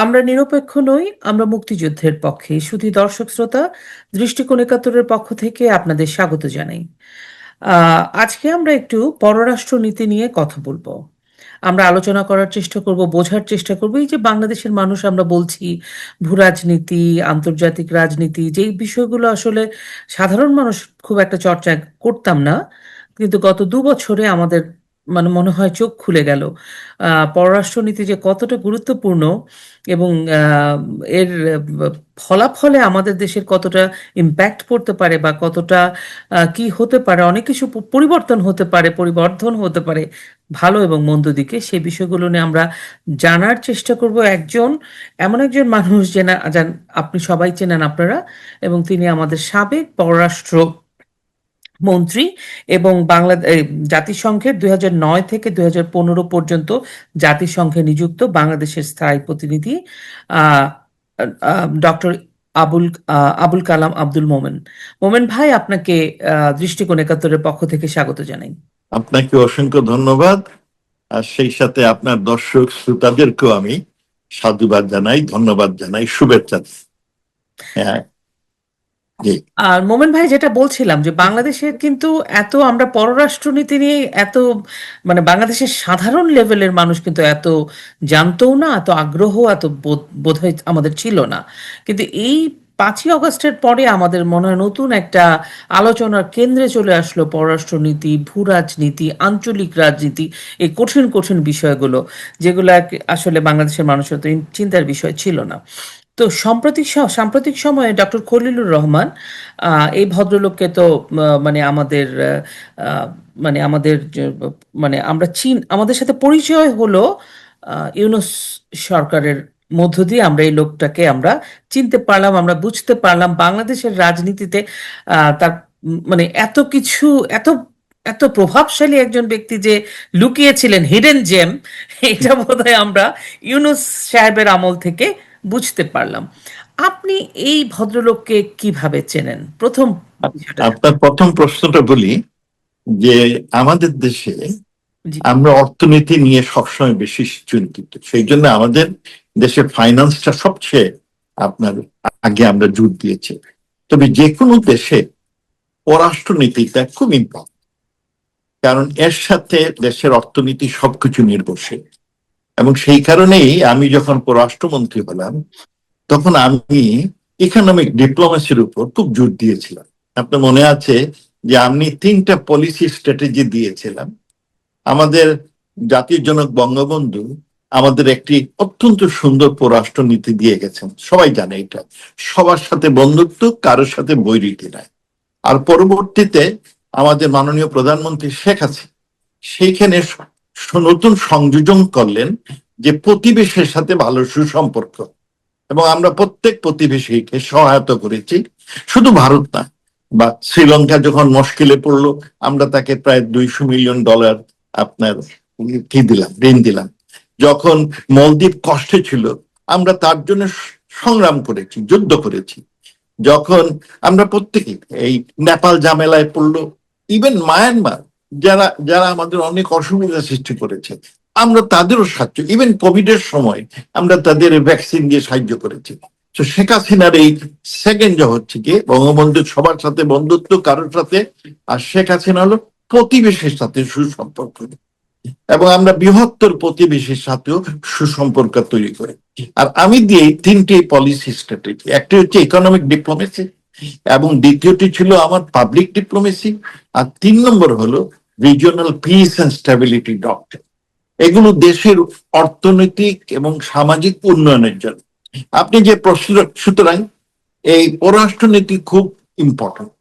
আমরা নিরপেক্ষ নই, আমরা মুক্তিযুদ্ধের পক্ষে। শুধু দর্শক শ্রোতা, দৃষ্টিকোণ একাত্তরের পক্ষ থেকে আপনাদের স্বাগত জানাই। আজকে আমরা একটু পররাষ্ট্র নীতি নিয়ে কথা বলবো। আমরা আলোচনা করার চেষ্টা করব, বোঝার চেষ্টা করব এই যে বাংলাদেশের মানুষ আমরা বলছি ভূ রাজনীতি, আন্তর্জাতিক রাজনীতি, যেই বিষয়গুলো আসলে সাধারণ মানুষ খুব একটা চর্চা করতাম না, কিন্তু গত ২ বছরে আমাদের মানে মনে হয় চোখ খুলে গেল। পররাষ্ট্রনীতি যে কতটা গুরুত্বপূর্ণ এবং এর ফলাফলে আমাদের দেশের কতটা ইম্প্যাক্ট পড়তে পারে বা কতটা কি হতে পারে, অনেক কিছু পরিবর্তন হতে পারে, পরিবর্ধন হতে পারে ভালো এবং মন্দ দিকে, সেই বিষয়গুলো নিয়ে আমরা জানার চেষ্টা করব। এমন একজন মানুষ আপনি সবাই চেনেন আপনারা, এবং তিনি আমাদের সাবেক পররাষ্ট্র মন্ত্রী এবং জাতিসংঘের ২০০৯ থেকে ২০১৫ পর্যন্ত জাতিসংঘে নিযুক্ত বাংলাদেশের স্থায়ী প্রতিনিধি ডক্টর আবুল আবুল কালাম আব্দুল মোমেন। মোমেন ভাই, আপনাকে দৃষ্টিকোণ একাত্তরের পক্ষ থেকে স্বাগত জানাই। আপনাকে অসংখ্য ধন্যবাদ। আর সেই সাথে আপনার দর্শক শ্রোতাদেরকেও আমি সাধুবাদ জানাই, ধন্যবাদ জানাই, শুভেচ্ছা। হ্যাঁ, আর মোমেন ভাই, যেটা বলছিলাম যে বাংলাদেশের কিন্তু আমরা পররাষ্ট্রনীতি নিয়ে মানে বাংলাদেশের সাধারণ লেভেলের মানুষ কিন্তু এত জানতও না, এত আগ্রহ, এত বোধহয় আমাদের ছিল না। কিন্তু এই ৫ই আগস্টের পরে আমাদের মনে হয় নতুন একটা আলোচনার কেন্দ্রে চলে আসলো পররাষ্ট্রনীতি, ভূ রাজনীতি, আঞ্চলিক রাজনীতি, এই কঠিন কঠিন বিষয়গুলো, যেগুলো আসলে বাংলাদেশের মানুষের তো চিন্তার বিষয় ছিল না। তো সাম্প্রতিক সময়ে ডক্টর খলিলুর রহমান, এই ভদ্রলোককে তো মানে আমাদের মানে আমাদের সাথে পরিচয় হলো ইউনূস সরকারের মধ্য দিয়ে। আমরা এই লোকটাকে আমরা চিনতে পারলাম, আমরা বুঝতে পারলাম বাংলাদেশের রাজনীতিতে তার মানে এত কিছু, এত এত প্রভাবশালী একজন ব্যক্তি যে লুকিয়েছিলেন, হিডেন জেম, এটা বোধহয় আমরা ইউনূস সাহেবের আমল থেকে বুঝতে পারলাম। আপনি এই ভদ্রলোককে কিভাবে চেনেন? প্রথম বিষয়টা। আপনার প্রথম প্রশ্নটা বলি যে আমাদের দেশে জি। আমরা অর্থনীতি নিয়ে সবসময় বেশি চিন্তিত, সেই জন্য আমাদের দেশে ফাইন্যান্সটা সবচেয়ে আপনার আগে আমরা জোর দিয়েছি। তবে যে কোনো দেশে পররাষ্ট্রনীতিটা খুব ইম্পর্টেন্ট, কারণ এর সাথে দেশের অর্থনীতি সবকিছু নির্ভরশীল। এবং সেই কারণেই আমি যখন পররাষ্ট্রমন্ত্রী হলাম তখন আমি ইকোনমিক ডিপ্লোমেসির উপর খুব জোর দিয়েছিলাম। আপনার মনে আছে যে আমি 3টা পলিসি স্ট্র্যাটেজি দিয়েছিলাম। আমাদের জাতির জনক বঙ্গবন্ধু আমাদের একটি অত্যন্ত সুন্দর পররাষ্ট্র নীতি দিয়ে গেছেন, সবাই জানে এটা। সবার সাথে বন্ধুত্ব, কারোর সাথে বৈরীতি নাই। আর পরবর্তীতে আমাদের মাননীয় প্রধানমন্ত্রী শেখ হাসিনা সেইখানে নতুন সংযোজন করলেন যে প্রতিবেশীর সাথে ভালো সুসম্পর্ক, এবং আমরা প্রত্যেক প্রতিবেশীকে সহায়তা করেছি। শুধু ভারত না, বা শ্রীলঙ্কা যখন মুশকিলে পড়লো আমরা তাকে প্রায় $200 মিলিয়ন আপনার ঋণ দিলাম। যখন মলদ্বীপ কষ্টে ছিল আমরা তার জন্য সংগ্রাম করেছি, যুদ্ধ করেছি। যখন আমরা প্রত্যেকে এই নেপাল ঝামেলায় পড়লো, ইভেন মায়ানমার যারা যারা আমাদের অনেক অসুবিধা সৃষ্টি করেছে আমরা তাদেরও সাহায্য, ইভেন কোভিড এর সময় আমরা তাদের ভ্যাকসিন দিয়ে সাহায্য করেছি। তো শেখ হাসিনার এই সেকেন্ড হচ্ছে কি বঙ্গবন্ধু সবার সাথে বন্ধুত্ব, কারোর সাথে, আর শেখ হাসিনা হলো প্রতিবেশীর সাথে সুসম্পর্ক, এবং আমরা বৃহত্তর প্রতিবেশীর সাথেও সুসম্পর্ক তৈরি করে। আর আমি দিয়ে 3টে পলিসি স্ট্র্যাটেজি, একটি হচ্ছে ইকোনমিক ডিপ্লোমেসি, এবং দ্বিতীয়টি ছিল আমার পাবলিক ডিপ্লোমেসি, আর 3 নম্বর হলো regional peace and stability doctrine. এগুলো দেশের অর্থনৈতিক এবং সামাজিক উন্নয়নের জন্য। আপনি যে প্রশ্ন, সুতরাং এই পররাষ্ট্রনীতি খুব ইম্পর্টেন্ট।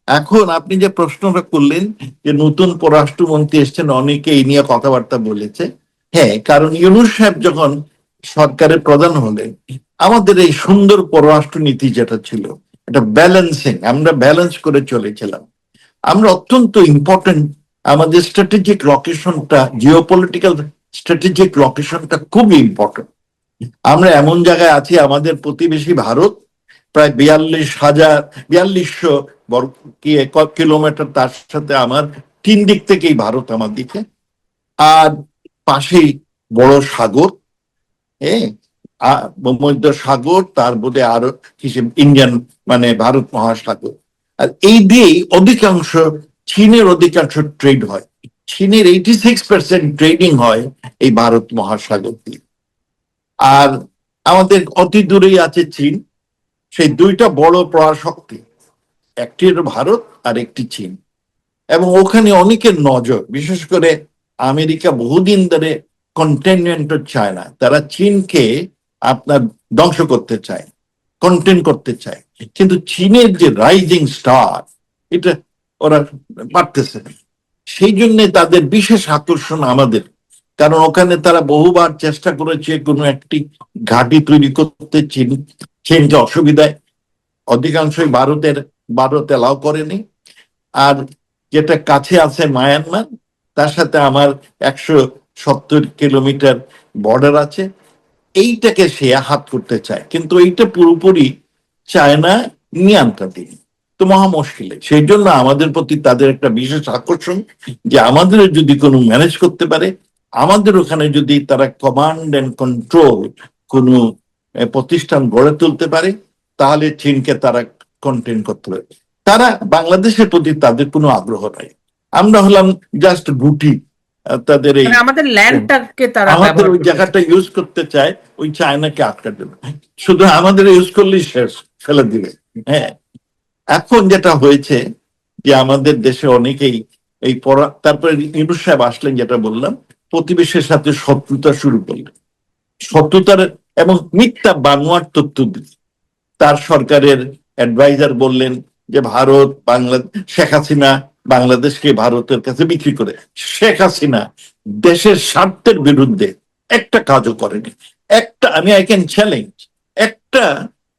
এখন আপনি যে প্রশ্নটা করলেন যে নতুন পররাষ্ট্রমন্ত্রী এসছেন, অনেকে এই নিয়ে কথাবার্তা বলেছে। হ্যাঁ, কারণ ইউনূস সাহেব যখন সরকারের প্রধান হলেন আমাদের এই সুন্দর পররাষ্ট্রনীতি যেটা ছিল এটা ব্যালেন্সিং, আমরা ব্যালেন্স করে চলেছিলাম। আমরা অত্যন্ত ইম্পর্টেন্ট, আমাদের স্ট্র্যাটেজিক লোকেশনটা, জিওপলিটিক্যাল স্ট্র্যাটেজিক লোকেশনটা খুবই ইম্পর্টেন্ট। আমরা এমন জায়গায় আছি, আমাদের প্রতিবেশী ভারত প্রায় 42,000 বর্গ কিলোমিটার, তার সাথে আমার 3 দিক থেকেই ভারত আমার দিকে, আর পাশেই বড় সাগর, ভূমধ্য সাগর, তার বোধে আরো কিছু ইন্ডিয়ান মানে ভারত মহাসাগর, আর এই দিয়েই অধিকাংশ চীনের অধিকাংশ ট্রেড হয়। চীনের 86% ট্রেডিং হয় এই ভারত মহাসাগর দিয়ে। আর আমাদের অতি দূরেই আছে চীন, সেই দুইটা বড় পরাশক্তি, একটি হলো ভারত আর একটি চীন। এবং ওখানে অনেকের নজর, বিশেষ করে আমেরিকা বহুদিন ধরে কন্টেনমেন্ট চায় না, তারা চীনকে আপনার ধ্বংস করতে চায়, কন্টেন করতে চায়। কিন্তু চীনের যে রাইজিং স্টার, এটা ওরা পারতেছে না। সেই জন্য তাদের বিশেষ আকর্ষণ আমাদের, কারণ ওখানে তারা বহুবার চেষ্টা করেছে কোনো একটি ঘাঁটি তৈরি করতে। চীনকে অসুবিধায় অধিকাংশই ভারত এলাও করেনি। আর যেটা কাছে আছে মায়ানমার, তার সাথে আমার 170 কিলোমিটার বর্ডার আছে, এইটাকে সে হাত করতে চায়, কিন্তু এইটা পুরোপুরি চায় না নিয়ন্ত্রণাধীন, তো মহা মুশকিলে। সেই জন্য আমাদের প্রতি তাদের একটা বিশেষ আকর্ষণ, যে আমাদের যদি কোনো ম্যানেজ করতে পারে, আমাদের ওখানে যদি তারা কমান্ড এন্ড কন্ট্রোল কোনো প্রতিষ্ঠান গড়ে তুলতে পারে, তাহলে চীনকে তারা কন্টেন করতে পারে। তারা বাংলাদেশের প্রতি তাদের কোনো আগ্রহ নাই। আমরা হলাম জাস্ট গুটি, তাদের এই মানে আমাদের ল্যান্ডটাকে তারা আমাদের ব্যবহার ওই করতে জায়গাটা ইউজ করতে চায়, ওই চায়নাকে আটকা দেবে, শুধু আমাদের ইউজ করলেই শেষ, ফেলে দিবে। হ্যাঁ, এখন যেটা হয়েছে যে আমাদের দেশে অনেকেই এই তারপরে ইউনূস সাহেব আসলেন, যেটা বললাম, প্রতিবেশের সাথে শত্রুতা শুরু করলেন। শত্রুতার এবং মিথ্যা বানোয়ার তথ্য দিলেন। তার সরকারের অ্যাডভাইজার বললেন যে ভারত শেখ হাসিনা বাংলাদেশকে ভারতের কাছে বিক্রি করে। শেখ হাসিনা দেশের স্বার্থের বিরুদ্ধে একটা কাজও করেনি। আমি আই ক্যান চ্যালেঞ্জ, একটা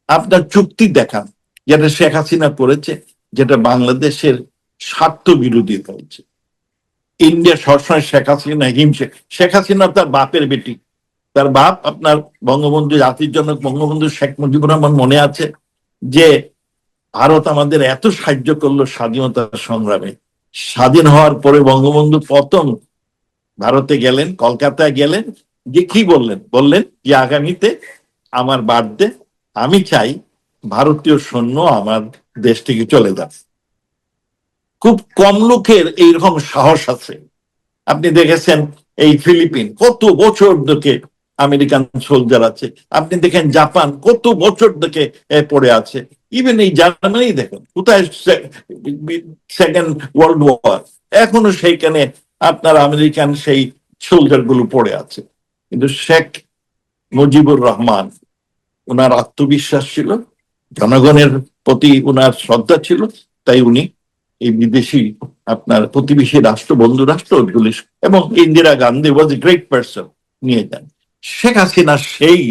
আপনার চুক্তি দেখান যেটা শেখ হাসিনা করেছে, যেটা বাংলাদেশের স্বার্থ বিরোধী হয়েছে। ইন্ডিয়া সবসময় শেখ হাসিনা হিংসে। শেখ হাসিনা তার বাপের বেটি, তার বাপ আপনার বঙ্গবন্ধু, জাতির জনক বঙ্গবন্ধু শেখ মুজিবুর রহমান, মনে আছে যে ভারত আমাদের এত সাহায্য করলো স্বাধীনতা সংগ্রামে। স্বাধীন হওয়ার পরে বঙ্গবন্ধু প্রথম ভারতে গেলেন, কলকাতায় গেলেন, যে কি বললেন যে আগামীতে আমার বার্থডে আমি চাই ভারতীয় সৈন্য আমার দেশ থেকে চলে যাবে। খুব কম লোকের এইরকম সাহস আছে। আপনি দেখেছেন এই ফিলিপিন কত বছর ধরে আমেরিকান সোলজার আছে, আপনি দেখেন জাপান কত বছর ধরে পড়ে আছে, ইভেন এই জার্মানি দেখেন কোথায় সেকেন্ড ওয়ার্ল্ড ওয়ার, এখনো সেইখানে আপনার আমেরিকান সেই সোলজার গুলো পড়ে আছে। কিন্তু শেখ মুজিবুর রহমান, ওনার আত্মবিশ্বাস ছিল, জনগণের প্রতি ওনার শ্রদ্ধা ছিল, তাই উনি এই বিদেশি আপনার প্রতিবেশী রাষ্ট্র, বন্ধু রাষ্ট্র ওগুলি, এবং ইন্দিরা গান্ধী ওয়াজ এ গ্রেট পারসন, নিয়ে যান। শেখ হাসিনা সেই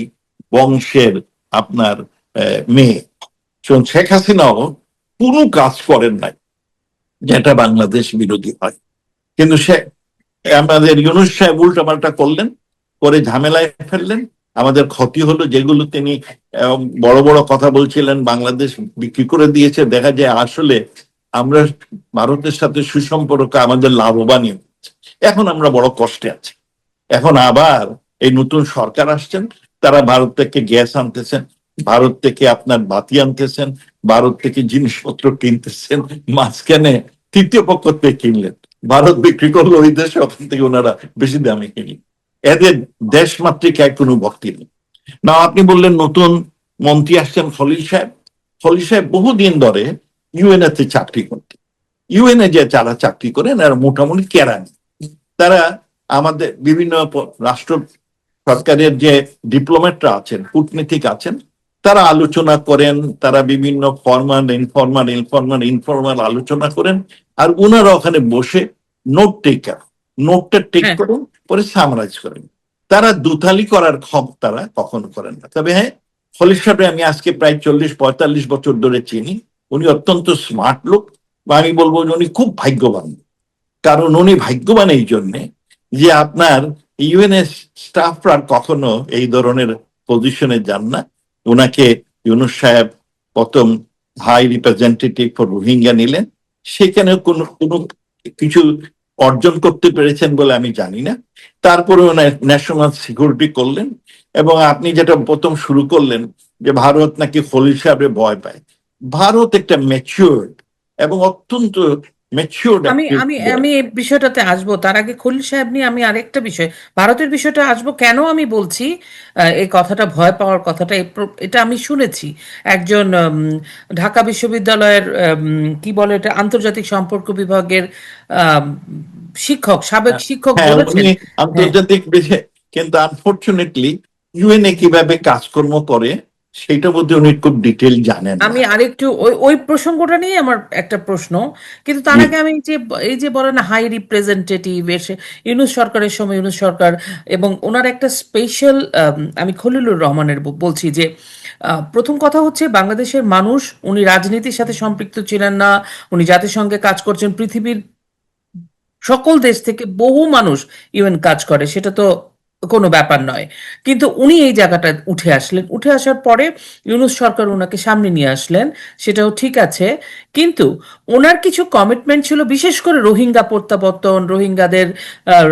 বংশের আপনার মেয়ে। শেখ হাসিনাও কোনো কাজ করেন নাই যেটা বাংলাদেশ বিরোধী হয়, কিন্তু সে আমাদের ইউনূস সাহেব উল্টাপাল্টা করলেন, করে ঝামেলায় ফেললেন। আমাদের ক্ষতি হলো, যেগুলো তিনি বড় বড় কথা বলছিলেন বাংলাদেশ বিক্রি করে দিয়েছে, দেখা যায় আসলে আমরা ভারতের সাথে সুসম্পর্ক আমাদের লাভবানই হচ্ছে। এখন আমরা বড় কষ্টে আছি। এখন আবার এই নতুন সরকার আসছেন, তারা ভারত থেকে গ্যাস আনতেছেন, ভারত থেকে আপনার বাতি আনতেছেন, ভারত থেকে জিনিসপত্র কিনতেছেন। মাঝখানে তৃতীয় পক্ষ থেকে কিনলেন, ভারত বিক্রি করলো ওই দেশে, ওখান থেকে ওনারা বেশি দামে কিনি। এদের দেশমাতৃকায় কোনো ভক্তি নেই। না, আপনি বললেন নতুন মন্ত্রী আসছেন খলিল সাহেব। খলিল সাহেব বহুদিন ধরে ইউএনএ তে চাকরি করতেন। ইউএনএ যে যারা চাকরি করেন এরা মোটামুটি কেরানি। তারা আমাদের বিভিন্ন রাষ্ট্র সরকারের যে ডিপ্লোম্যাটরা আছেন, কূটনীতিক আছেন, তারা আলোচনা করেন, তারা বিভিন্ন ইনফরমাল আলোচনা করেন, আর ওনারা ওখানে বসে নোটটা টেক করেন, পরে সামারাইজ করেন। তারা দুথালি করার তারা কখনো করেন না। তবে হ্যাঁ, খলিল সাহেব আমি আজকে প্রায় 40-45 বছর ধরে চিনি। উনি অত্যন্ত স্মার্ট লোক, বা আমি বলবো যে উনি খুব ভাগ্যবান। কারণ উনি ভাগ্যবান এই জন্যে যে আপনার ইউএনএ স্টাফরা কখনো এই ধরনের পজিশনে যান না। ওনাকে ইউনূস সাহেব প্রথম হাই রিপ্রেজেন্টেটিভ ফর রোহিঙ্গা নিলেন, সেখানে কোনো কিছু অর্জন করতে পেরেছেন বলে আমি জানি না। তারপরে ন্যাশনাল সিকিউরিটি করলেন, এবং আপনি যেটা প্রথম শুরু করলেন যে ভারত নাকি খলিল সাহেবের ভয় পায়, ভারত একটা ম্যাচিউরড এবং অত্যন্ত ম্যাচিউরড আমি একটি আমি দেশ। আমি এই বিষয়টাতে আসবো, তার আগে খলিল সাহেব নিয়ে আমি আরেকটা বিষয়, ভারতের বিষয়টা আসবো। কেন আমি বলছি এই কথাটা, ভয় পাওয়ার কথাটা, এটা আমি শুনেছি একজন ঢাকা বিশ্ববিদ্যালয়ের কি বলে এটা, আন্তর্জাতিক সম্পর্ক বিভাগের আম, শিক্ষক, সাবেক শিক্ষক হ্যাঁ, বলেছেন। উনি হ্যাঁ, আন্তর্জাতিক বিষয়ে, কিন্তু আনফরচুনেটলি ইউএনএ কিভাবে কাজকর্ম করে সেটা বোধহয় উনি খুব ডিটেল জানেন না। আমি আরেকটু ওই ওই প্রসঙ্গটা নিয়ে আমার একটা প্রশ্ন, কিন্তু তার জি। আগে আমি যে এই যে বলেন হাই রিপ্রেজেন্টেটিভ এসে, ইউনূস সরকারের সময় ইউনূস সরকার এবং ওনার একটা স্পেশাল, আমি খলিলুর রহমানের বলছি যে প্রথম কথা হচ্ছে বাংলাদেশের মানুষ, উনি রাজনীতির সাথে সম্পৃক্ত ছিলেন না, উনি জাতিসংঘে কাজ করছেন, পৃথিবীর সকল দেশ থেকে বহু মানুষ ইভেন কাজ করে, সেটা তো কোনো ব্যাপার নয়। কিন্তু উনি এই জায়গাটা উঠে আসলেন, উঠে আসার পরে ইউনূস সরকার ওনাকে সামনে নিয়ে আসলেন, সেটাও ঠিক আছে। কিন্তু ওনার কিছু কমিটমেন্ট ছিল, বিশেষ করে রোহিঙ্গা প্রত্যাবর্তন, রোহিঙ্গাদের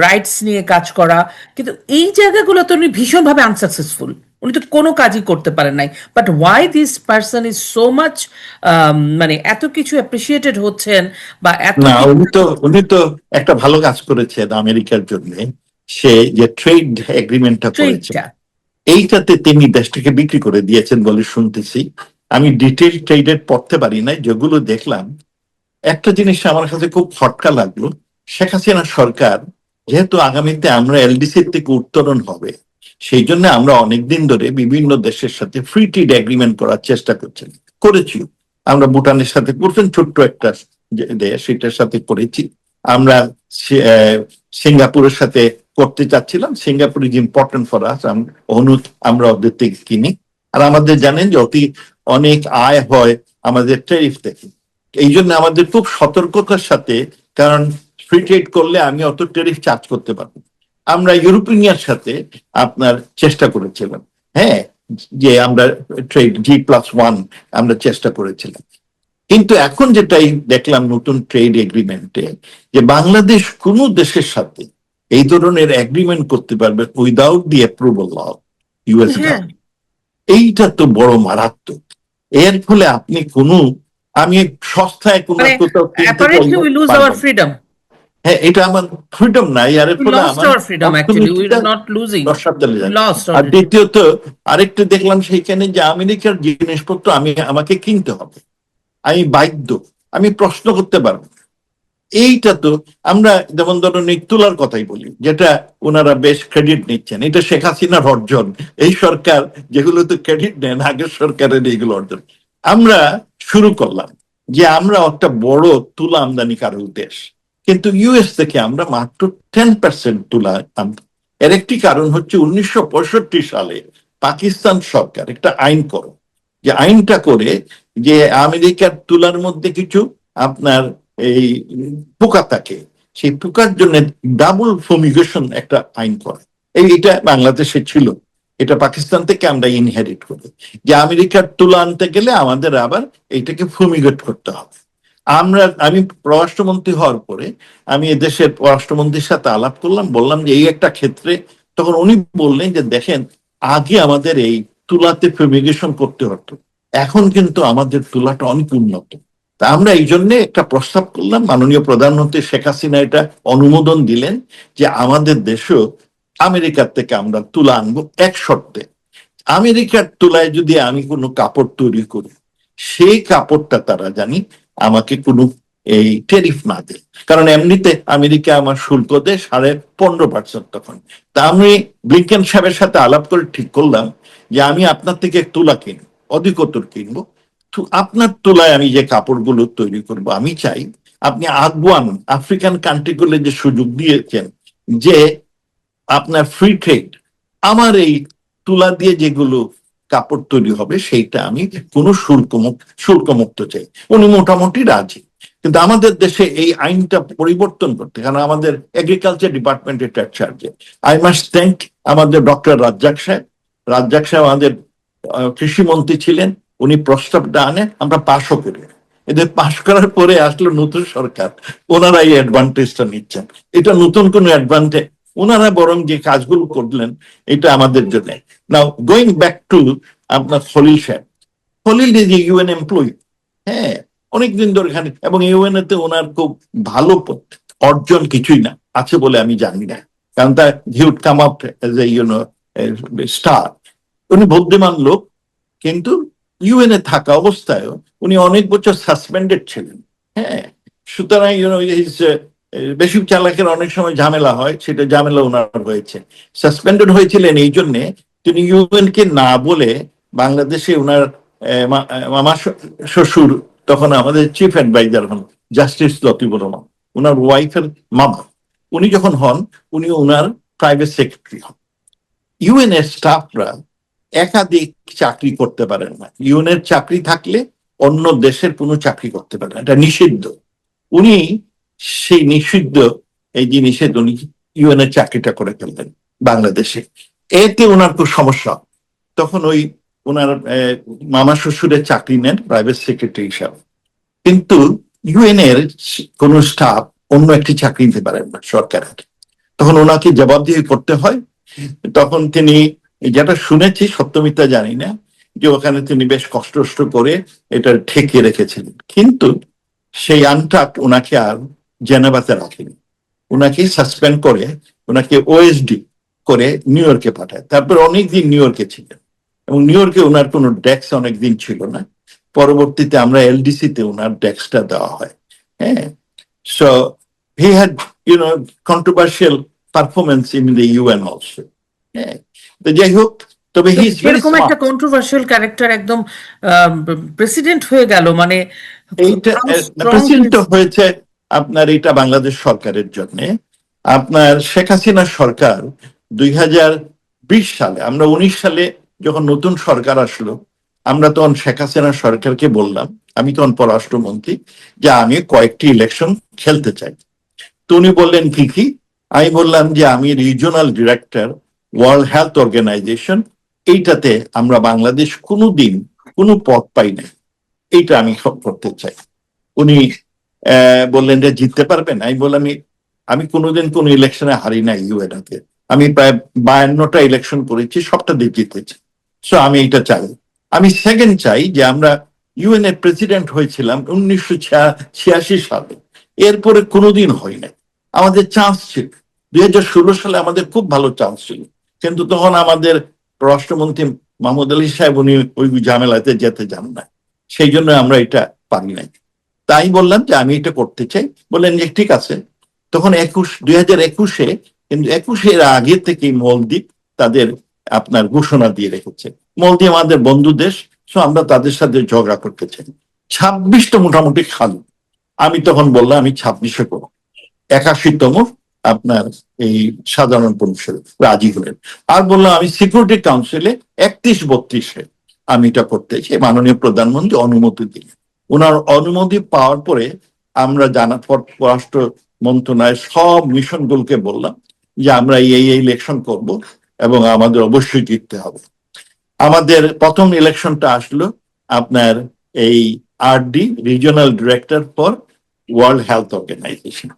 রাইটস নিয়ে কাজ করা, কিন্তু এই জায়গাগুলো তো উনি ভীষণভাবে আনসাকসেসফুল, উনি তো কোনো কাজই করতে পারেন নাই। But why this person is so much, মানে এত কিছু অ্যাপ্রিসিয়েটেড হচ্ছেন বা এত না, কিছু উনি তো একটা ভালো কাজ করেছেন আমেরিকার জন্য। সে যে ট্রেড এগ্রিমেন্টটা করেছেন, ট্রেডটা। এইটাতে তিনি দেশটাকে বিক্রি করে দিয়েছেন বলে শুনতেছি। আমি ডিটেল ট্রেডের পড়তে পারি নাই, যেগুলো দেখলাম একটা জিনিস আমার কাছে খুব খটকা লাগলো। শেখ হাসিনা সরকার, যেহেতু আগামীতে আমরা এলডিসি থেকে উত্তরণ হবে, সেই জন্য আমরা অনেকদিন ধরে বিভিন্ন দেশের সাথে ফ্রি ট্রেড এগ্রিমেন্ট করার চেষ্টা করেছি। আমরা ভুটানের সাথে করছেন, ছোট্ট একটা দেশ, এটার সাথে করেছি। আমরা সিঙ্গাপুরের সাথে করতে চাচ্ছিলাম, Singapore is important for us, আমরা ওদের থেকে কিনি। আর আমাদের জানেন যে অনেক আয় হয় আমাদের ট্যারিফ থেকে। এই জন্য আমাদের খুব সতর্কতার সাথে, কারণ ফ্রি ট্রেড করলে আমি অত ট্যারিফ চার্জ করতে পারবো। আমরা ইউরোপিয়ানের সাথে আপনার চেষ্টা করেছিলাম, হ্যাঁ, যে আমরা ট্রেড G+1 আমরা চেষ্টা করেছিলাম। কিন্তু এখন যেটাই দেখলাম নতুন ট্রেড এগ্রিমেন্টে, যে বাংলাদেশ কোনো দেশের সাথে এই ধরনের এগ্রিমেন্ট করতে পারবে without the approval of US হ্যাঁ, গভর্নমেন্ট। এইটা তো বড় মারাত্মক। এর ফলে আপনি আমি সস্তায় কোনো মানে কোথাও কিনতে অ্যাপারেন্টলি চাইলে উই লুজ আওয়ার পারবেন না। ফ্রিডম, হ্যাঁ, এটা আমার ফ্রিডম নাই, আর এর উই ফলে লস্ট আমার আওয়ার ফ্রিডম, অ্যাকচুয়ালি উই অর্থনীতিটা আর নট লুজিং, রসাতলে উই যাবে। লস্ট আর অলরেডি। দ্বিতীয়ত আরেকটু দেখলাম সেইখানে যে আমেরিকার জিনিসপত্র আমাকে কিনতে হবে, আমি বাধ্য, আমি প্রশ্ন করতে পারবো না। এইটা তো আমরা যেমন ধরুন এই তুলার কথাই বলি, যেটা ওনারা বেশ ক্রেডিট নিচ্ছেন, এটা শেখ হাসিনার অর্জন। এই সরকার যেগুলো তো ক্রেডিট নেন, আগের সরকারের এইগুলো অর্জন। আমরা শুরু করলাম যে আমরা একটা বড় তুলা আমদানিকারক দেশ, কিন্তু ইউএস থেকে আমরা মাত্র 10% তুলা আমদানি। এর একটি কারণ হচ্ছে 1965 সালে পাকিস্তান সরকার একটা আইন করে, যে আইনটা করে যে আমেরিকার তুলার মধ্যে কিছু আপনার এই পোকা থাকে, সেই পোকার জন্য ডাবল ফুমিগেশন একটা আইন করে। এটা বাংলাদেশে ছিল, এটা পাকিস্তান থেকে আমরা ইনহেরিট করি, যে আমেরিকার তুলা আনতে গেলে আমাদের আবার এইটাকে ফুমিগেট করতে হবে। আমি পররাষ্ট্রমন্ত্রী হওয়ার পরে আমি এদেশের পররাষ্ট্রমন্ত্রীর সাথে আলাপ করলাম, বললাম যে এই একটা ক্ষেত্রে, তখন উনি বললেন যে দেখেন, আগে আমাদের এই তুলাতে ফুমিগেশন করতে হতো, এখন কিন্তু আমাদের তুলাটা অনেক উন্নত। তা আমরা এই জন্য একটা প্রস্তাব করলাম, মাননীয় প্রধানমন্ত্রী শেখ হাসিনা এটা অনুমোদন দিলেন, যে আমাদের দেশও আমেরিকার থেকে আমরা তুলা আনবো এক শর্তে, আমেরিকার তুলায় যদি আমি কোনো কাপড় তৈরি করি, সেই কাপড়টা তারা জানি আমাকে কোনো এই ট্যারিফ না দেয়। কারণ এমনিতে আমেরিকা আমার শুল্ক দেয় 15.5%। তখন তা আমি ব্লিংকেন সাহেবের সাথে আলাপ করে ঠিক করলাম যে আমি আপনার থেকে তুলা কিনবো, অধিকতর কিনবো, তো আপনার তুলায় আমি যে কাপড়গুলো তৈরি করব, আমি চাই আপনি আগুয়ান আফ্রিকান কান্ট্রিগুলো যে সুযোগ দিয়েছেন, যে আপনার ফ্রি ট্রেড, আমার এই তুলা দিয়ে যেগুলো কাপড় তৈরি হবে সেইটা আমি কোনো শুল্কমুক্ত চাই। উনি মোটামুটি রাজি। কিন্তু আমাদের দেশে এই আইনটা পরিবর্তন করতে, কারণ আমাদের এগ্রিকালচার ডিপার্টমেন্ট এটা চার্জে। আই মাস্ট থ্যাংক আমাদের ডক্টর রাজ্জাক সাহেব আমাদের কৃষিমন্ত্রী ছিলেন, উনি প্রস্তাবটা আনে, আমরা পাশও করি। এদের পাশ করার পরে আসলো নতুন সরকার, ওনারা এই অ্যাডভান্টেজটা নিচ্ছেন। এটা নতুন কোনো অ্যাডভান্টেজ ওনারা বরং যে কাজগুলো করলেন এটা আমাদের জন্য। নাও গোয়িং ব্যাক টু আপনার খলিল সাহেব, খলিল ইজ ইউএন এমপ্লয়ি, হ্যাঁ, অনেকদিন ধরে এখানে, এবং ইউএন তে ওনার খুব ভালো অর্জন কিছুই না আছে বলে আমি জানি না, কারণ তার he would come up as a star. উনি বুদ্ধিমান লোক, কিন্তু ইউএন এ থাকা অবস্থায় উনি অনেক বছর সাসপেন্ডেড ছিলেন, হ্যাঁ। সুতরাং বেশি চালাকের অনেক সময় ঝামেলা হয়, সেটা ঝামেলা ওনার হয়েছে। সাসপেন্ডেড হয়েছিলেন এই জন্যে তিনি ইউএন কে না বলে বাংলাদেশে ওনার মামা শ্বশুর, তখন আমাদের চিফ অ্যাডভাইজার হন জাস্টিস লতিফুর রহমান, ওনার ওয়াইফের মামা, উনি যখন হন উনি ওনার প্রাইভেট সেক্রেটারি হন। ইউএন এর স্টাফরা একাধিক চাকরি করতে পারেন না, ইউএন এর চাকরি থাকলে অন্য দেশের কোনো চাকরি করতে পারে না, এটা নিষিদ্ধ। উনি সেই নিষিদ্ধ এই জিনিসের উনি ইউএন এর চাকরিটা করে ফেললেন বাংলাদেশে। এতে ওনার খুব সমস্যা, তখন ওই ওনার মামা শ্বশুরের চাকরি নেন প্রাইভেট সেক্রেটারি হিসাবে। কিন্তু ইউএন এর কোন স্টাফ অন্য একটি চাকরি নিতে পারেন না সরকারের, তখন ওনাকে জবাবদিহি করতে হয়। তখন তিনি, যেটা শুনেছি সত্য মিথ্যা জানি না, যে ওখানে তিনি বেশ কষ্ট করে এটা ঠেকিয়ে রেখেছিলেন, কিন্তু সেই আনটাক ওনাকে আর জেনেভাতে রাখেনি, ওনাকে সাসপেন্ড করে ওনাকে ওএসডি করে নিউ ইয়র্কে পাঠায়। তারপর অনেকদিন নিউ ইয়র্কে ছিলেন, এবং নিউ ইয়র্কে ওনার কোনো ডেস্ক অনেকদিন ছিল না, পরবর্তীতে আমরা এলডিসি তে ওনার ডেস্কটা দেওয়া হয়, হ্যাঁ। So he had controversial performance in the UN also, হ্যাঁ। তো যাই হোক, তবে হি ইজ ভেরি এরকম একটা কন্ট্রোভার্সিয়াল ক্যারেক্টার একদম প্রেসিডেন্ট হয়ে গেল, মানে এইটা প্রেসিডেন্ট হয়েছে আপনার, এটা বাংলাদেশ সরকারের জন্য। আপনার শেখ হাসিনা সরকার 2020 সালে, আমরা 19 সালে যখন নতুন সরকার আসলো, আমরা তখন শেখ হাসিনা সরকারকে বললাম, আমি তখন পররাষ্ট্রমন্ত্রী, যে আমি কয়েকটি ইলেকশন খেলতে চাই। তো উনি বললেন কি কি, আমি বললাম যে আমি regional director World Health Organization, এইটাতে আমরা বাংলাদেশ কোনোদিন কোনো পদ পাই না, এইটা আমি করতে চাই। উনি বললেন যে জিততে পারবেন, আমি বললাম আমি কোনোদিন কোনো ইলেকশনে হারি নাই ইউএনতে, আমি প্রায় 52টা ইলেকশন করেছি, সবটা দিয়ে জিতেছি, সো আমি এটা চাই। আমি সেকেন্ড চাই যে আমরা ইউএন এর প্রেসিডেন্ট হয়েছিলাম 1986 সালে, এরপরে কোনোদিন হয় নাই, আমাদের চান্স ছিল। 2016 সালে আমাদের খুব ভালো চান্স ছিল, কিন্তু তখন আমাদের রাষ্ট্রমন্ত্রী মাহমুদ আলী সাহেব উনি ওই ঝামেলাতে যেতে চান না, সেই জন্য আমরা এটা পারি নাই। তাই বললাম যে আমি এটা করতে চাই, বললেন যে ঠিক আছে। তখন 2021-এ, কিন্তু 21-এর আগে থেকেই মলদ্বীপ তাদের আপনার ঘোষণা দিয়ে রেখেছে, মলদ্বীপ আমাদের বন্ধু দেশ, সো আমরা তাদের সাথে ঝগড়া করতে চাই। 26টা মোটামুটি খালি, আমি তখন বললাম আমি 26-এ করবো, 81তম আপনার এই সাধারণ পরিষদে রাজি হলেন। আর বললাম আমি সিকিউরিটি কাউন্সিলে 31-32-এ আমি এটা করতে চাই, মাননীয় প্রধানমন্ত্রী অনুমতি দিলেন। ওনার অনুমতি পাওয়ার পরে আমরা পররাষ্ট্র মন্ত্রণালয়ের সব মিশনগুলোকে বললাম যে আমরা এই ইলেকশন করব এবং আমাদের অবশ্যই জিততে হবে। আমাদের প্রথম ইলেকশনটা আসলো আপনার এই RD, regional director for World Health Organization.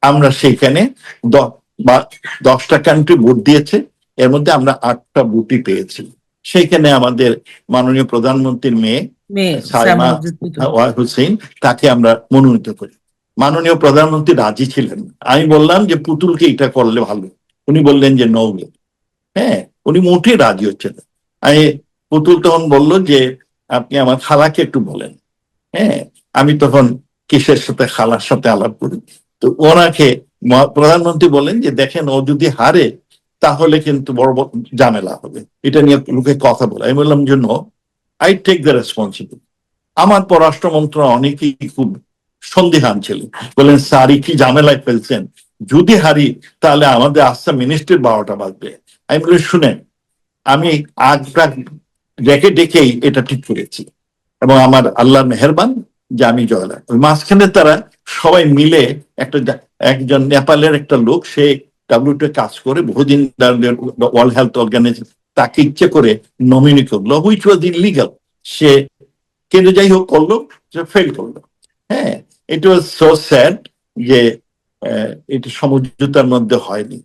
আমরা সেখানে 10টা কান্ট্রি ভোট দিয়েছে, এর মধ্যে আমরা 8টা ভোটই পেয়েছি। সেইখানে আমাদের মাননীয় প্রধানমন্ত্রীর মেয়ে সাইমা হুসেন, তাকে আমরা মনোনীত করি। মাননীয় প্রধানমন্ত্রী রাজি ছিলেন, আমি বললাম যে পুতুলকে এটা করলে ভালো, উনি বললেন যে নৌলে, হ্যাঁ, উনি মোটেই রাজি হচ্ছেন। আমি, পুতুল তখন বলল যে আপনি আমার খালাকে একটু বলেন, হ্যাঁ। আমি তখন কিসের সাথে, খালার সাথে আলাপ করি। তো ওনাকে প্রধানমন্ত্রী বলেন যে দেখেন ও যদি হারে তাহলে কিন্তু বড় বড় ঝামেলা হবে, এটা নিয়ে লোকে কথা বলে। আমি বললাম যে no, I take the responsibility. আমার পররাষ্ট্র মন্ত্রণালয় অনেকেই খুব সন্দিহান ছিলেন, বলেন স্যার কি ঝামেলায় ফেলছেন, যদি হারি তাহলে আমাদের আস্থা মিনিস্ট্রির 12টা বাজবে। আমি বলি শুনেন, আমি আগটা ডেকে ডেকেই এটা ঠিক করেছি, এবং আমার আল্লাহর মেহেরবান যে আমি জয়লাভ। ওই মাঝখানে তারা সবাই মিলে একজন নেপালের একটা লোক, সে ডাব্লিউটিও কাজ করে বহুদিন, ওয়ার্ল্ড হেলথ অর্গানাইজেশন, তাকে ইচ্ছে করে নমিনি করলো, হুইচ ওয়াজ ইলিগাল। সে কিন্তু যাই হোক করলো, সে ফেল করলো, হ্যাঁ। ইট ওয়াজ সো স্যাড যে এটা সমঝোতার মধ্যে হয়নি।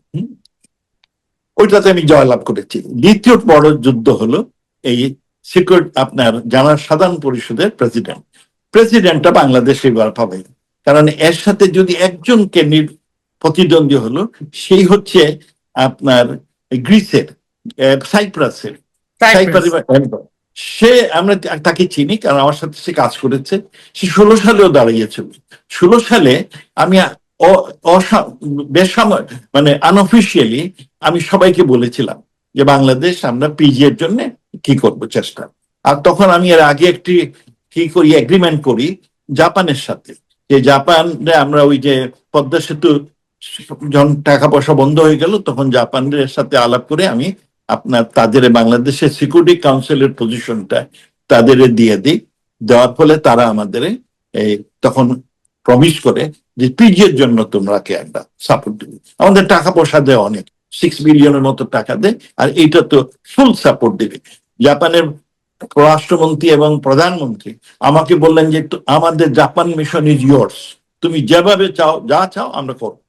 ওইটাতে আমি জয়লাভ করেছি। দ্বিতীয় বড় যুদ্ধ হলো এই সিকিউরিটি, আপনার সাধারণ পরিষদের প্রেসিডেন্টটা বাংলাদেশ এবার পাবে, কারণ এর সাথে যদি একজনকে প্রতিদ্বন্দ্বী হলো, সেই হচ্ছে আপনার গ্রিসের, সাইপ্রাসের, সাইপ্রাস। সে, আমরা তাকে চিনি কারণ আমার সাথে সে কাজ করেছে। সে 16 সালেও দাঁড়িয়েছিল। 16 সালে আমি মানে আনঅফিসিয়ালি আমি সবাইকে বলেছিলাম যে বাংলাদেশ আমরা পিজি এর জন্য কি করব চেষ্টা। আর তখন আমি এর আগে একটি কি করি, এগ্রিমেন্ট করি জাপানের সাথে, যে জাপানে আমরা ওই যে পদ্মা সেতু যখন টাকা পয়সা বন্ধ হয়ে গেল, তখন জাপানের সাথে আলাপ করে আমি আপনার তাদের বাংলাদেশের সিকিউরিটি কাউন্সিলের পজিশনটা তাদের দিয়ে দিই। দেওয়ার ফলে তারা আমাদের এই তখন প্রমিস করে যে পিজি এর জন্য তোমরাকে একটা সাপোর্ট দিবে। আমাদের টাকা পয়সা দেয় অনেক, 6 বিলিয়নের মতো টাকা দেয়, আর এইটা তো ফুল সাপোর্ট দিবে। জাপানের পররাষ্ট্রমন্ত্রী এবং প্রধানমন্ত্রী আমাকে বললেন যে আমাদের জাপান মিশন ইজ ইয়োর্স, তুমি যেভাবে চাও, যা চাও আমরা করবো।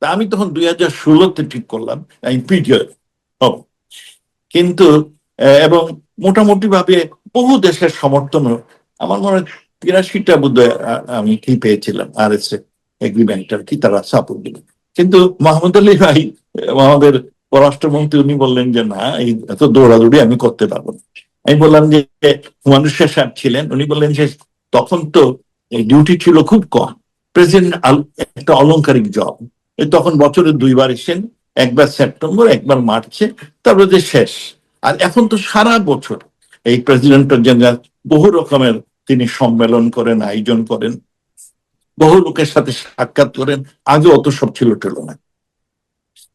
তা আমি তখন 2016-তে ঠিক করলাম আমি পিজি হব। কিন্তু এবং মোটামুটি ভাবে বহু দেশের সমর্থন, আমার মনে হয় 83টা বোধহয় আমি কি পেয়েছিলাম আর এস এগ্রিমেন্ট আর কি, তারা সাপোর্ট দিল। কিন্তু মাহমুদ আলী ভাই আমাদের পররাষ্ট্রমন্ত্রী, উনি বললেন যে না, এই এত দৌড়াদৌড়ি আমি করতে পারবো না। আমি বললাম যে হুমায়ুন সাহেব ছিলেন, উনি বললেন যে তখন তো ডিউটি ছিল খুব কম, প্রেসিডেন্ট একটা অলংকারিক জব, তখন বছরে 2বার এসেন, একবার সেপ্টেম্বর একবার মার্চে, তারপরে যে শেষ। আর এখন তো সারা বছর এই প্রেসিডেন্টের জেনারেল বহু রকমের তিনি সম্মেলন করেন, আয়োজন করেন, বহু লোকের সাথে সাক্ষাৎ করেন। আগে অত সব ছিল না,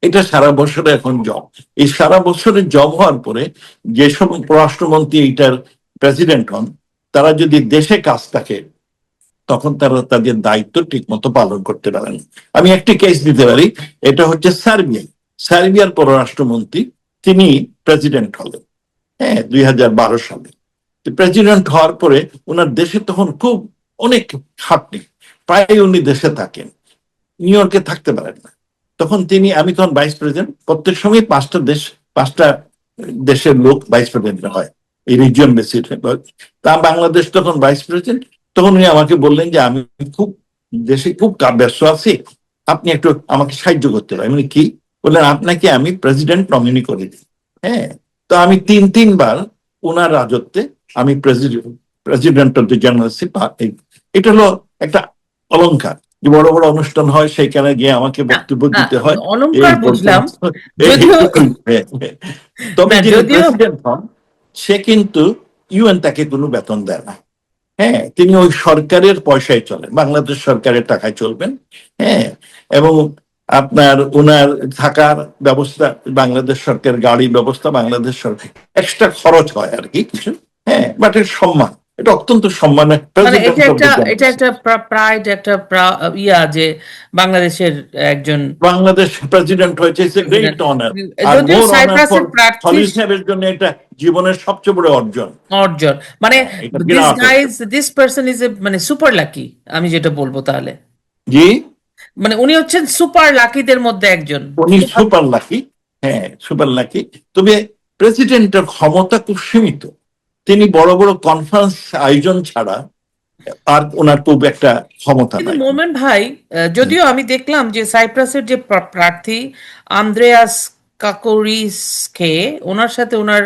এটা সারা বছরে এখন জব। এই সারা বছরের জব হওয়ার পরে যেসব পররাষ্ট্রমন্ত্রী এইটার প্রেসিডেন্ট হন, তারা যদি দেশে কাজ থাকে তখন তারা তাদের দায়িত্ব ঠিক মতো পালন করতে পারেন। আমি একটি কেস দিতে পারি, এটা হচ্ছে সার্বিয়ার পররাষ্ট্রমন্ত্রী, তিনি প্রেসিডেন্ট হলেন, হ্যাঁ, 2012 সালে। প্রেসিডেন্ট হওয়ার পরে ওনার দেশে তখন খুব অনেক খাটনি, প্রায় উনি দেশে থাকেন, নিউ ইয়র্কে থাকতে পারেন না। তখন তিনি, আমি তখন ভাইস প্রেসিডেন্ট, প্রত্যেক সময় 5টা দেশের লোক ভাইস প্রেসিডেন্ট হয় এই রিজিয়ন বেসিস। তা বাংলাদেশ তখন ভাইস প্রেসিডেন্ট, তখন উনি আমাকে বললেন যে আমি খুব দেশে খুব ব্যস্ত আছি, আপনি একটু আমাকে সাহায্য করতে পারেন। মানে কি বললেন, আপনাকে আমি প্রেসিডেন্ট নমিনি করে দিই। হ্যাঁ, তো আমি 3বার ওনার রাজত্বে আমি প্রেসিডেন্ট অফ দ্য জেনারেলশিপ। এটা হলো একটা অলংকার, যে বড় বড় অনুষ্ঠান হয় সেখানে গিয়ে আমাকে বক্তব্য দিতে হয়। অলংকার বুঝলাম, যদিও তবে যিনি যদিও প্রেসিডেন্ট হন সে কিন্তু ইউএন তাকে কোনো বেতন দেয় না। হ্যাঁ, তিনি ওই সরকারের পয়সায় চলেন, বাংলাদেশ সরকারের টাকায় চলবেন। হ্যাঁ, এবং আপনার ওনার থাকার ব্যবস্থা, বাংলাদেশ সরকার গাড়ির ব্যবস্থা, বাংলাদেশ সরকার এক্সট্রা খরচ হয় আর কি কিছু। হ্যাঁ, বাট এর সম্মান, এটা অত্যন্ত সম্মানের। মানে এটা একটা প্রাইড, একটা ইয়া যে বাংলাদেশের একজন বাংলাদেশ প্রেসিডেন্ট হয়েছে, ইটস এ গ্রেট অনার। আর যদিও মোর অনার ফর সাইপ্রাসের প্রার্থী খলিল সাহেবের জন্য এটা জীবনের সবচেয়ে বড় অর্জন। অর্জন, মানে এটা this Virat guys, this person is a মানে সুপার লাকি, আমি যেটা বলবো তাহলে, জি, মানে উনি হচ্ছেন সুপার লাকিদের মধ্যে একজন। উনি সুপার লাকি। হ্যাঁ, সুপার লাকি। তবে প্রেসিডেন্টের ক্ষমতা খুব সীমিত, তিনি বড় বড় কনফারেন্স আয়োজন ছাড়া আর ওনার খুব একটা ক্ষমতা কিন্তু নাই। মোমেন ভাই, যদিও আমি দেখলাম যে সাইপ্রাসের যে প্রার্থী আন্দ্রেয়াস কাকোরিসকে, ওনার সাথে ওনার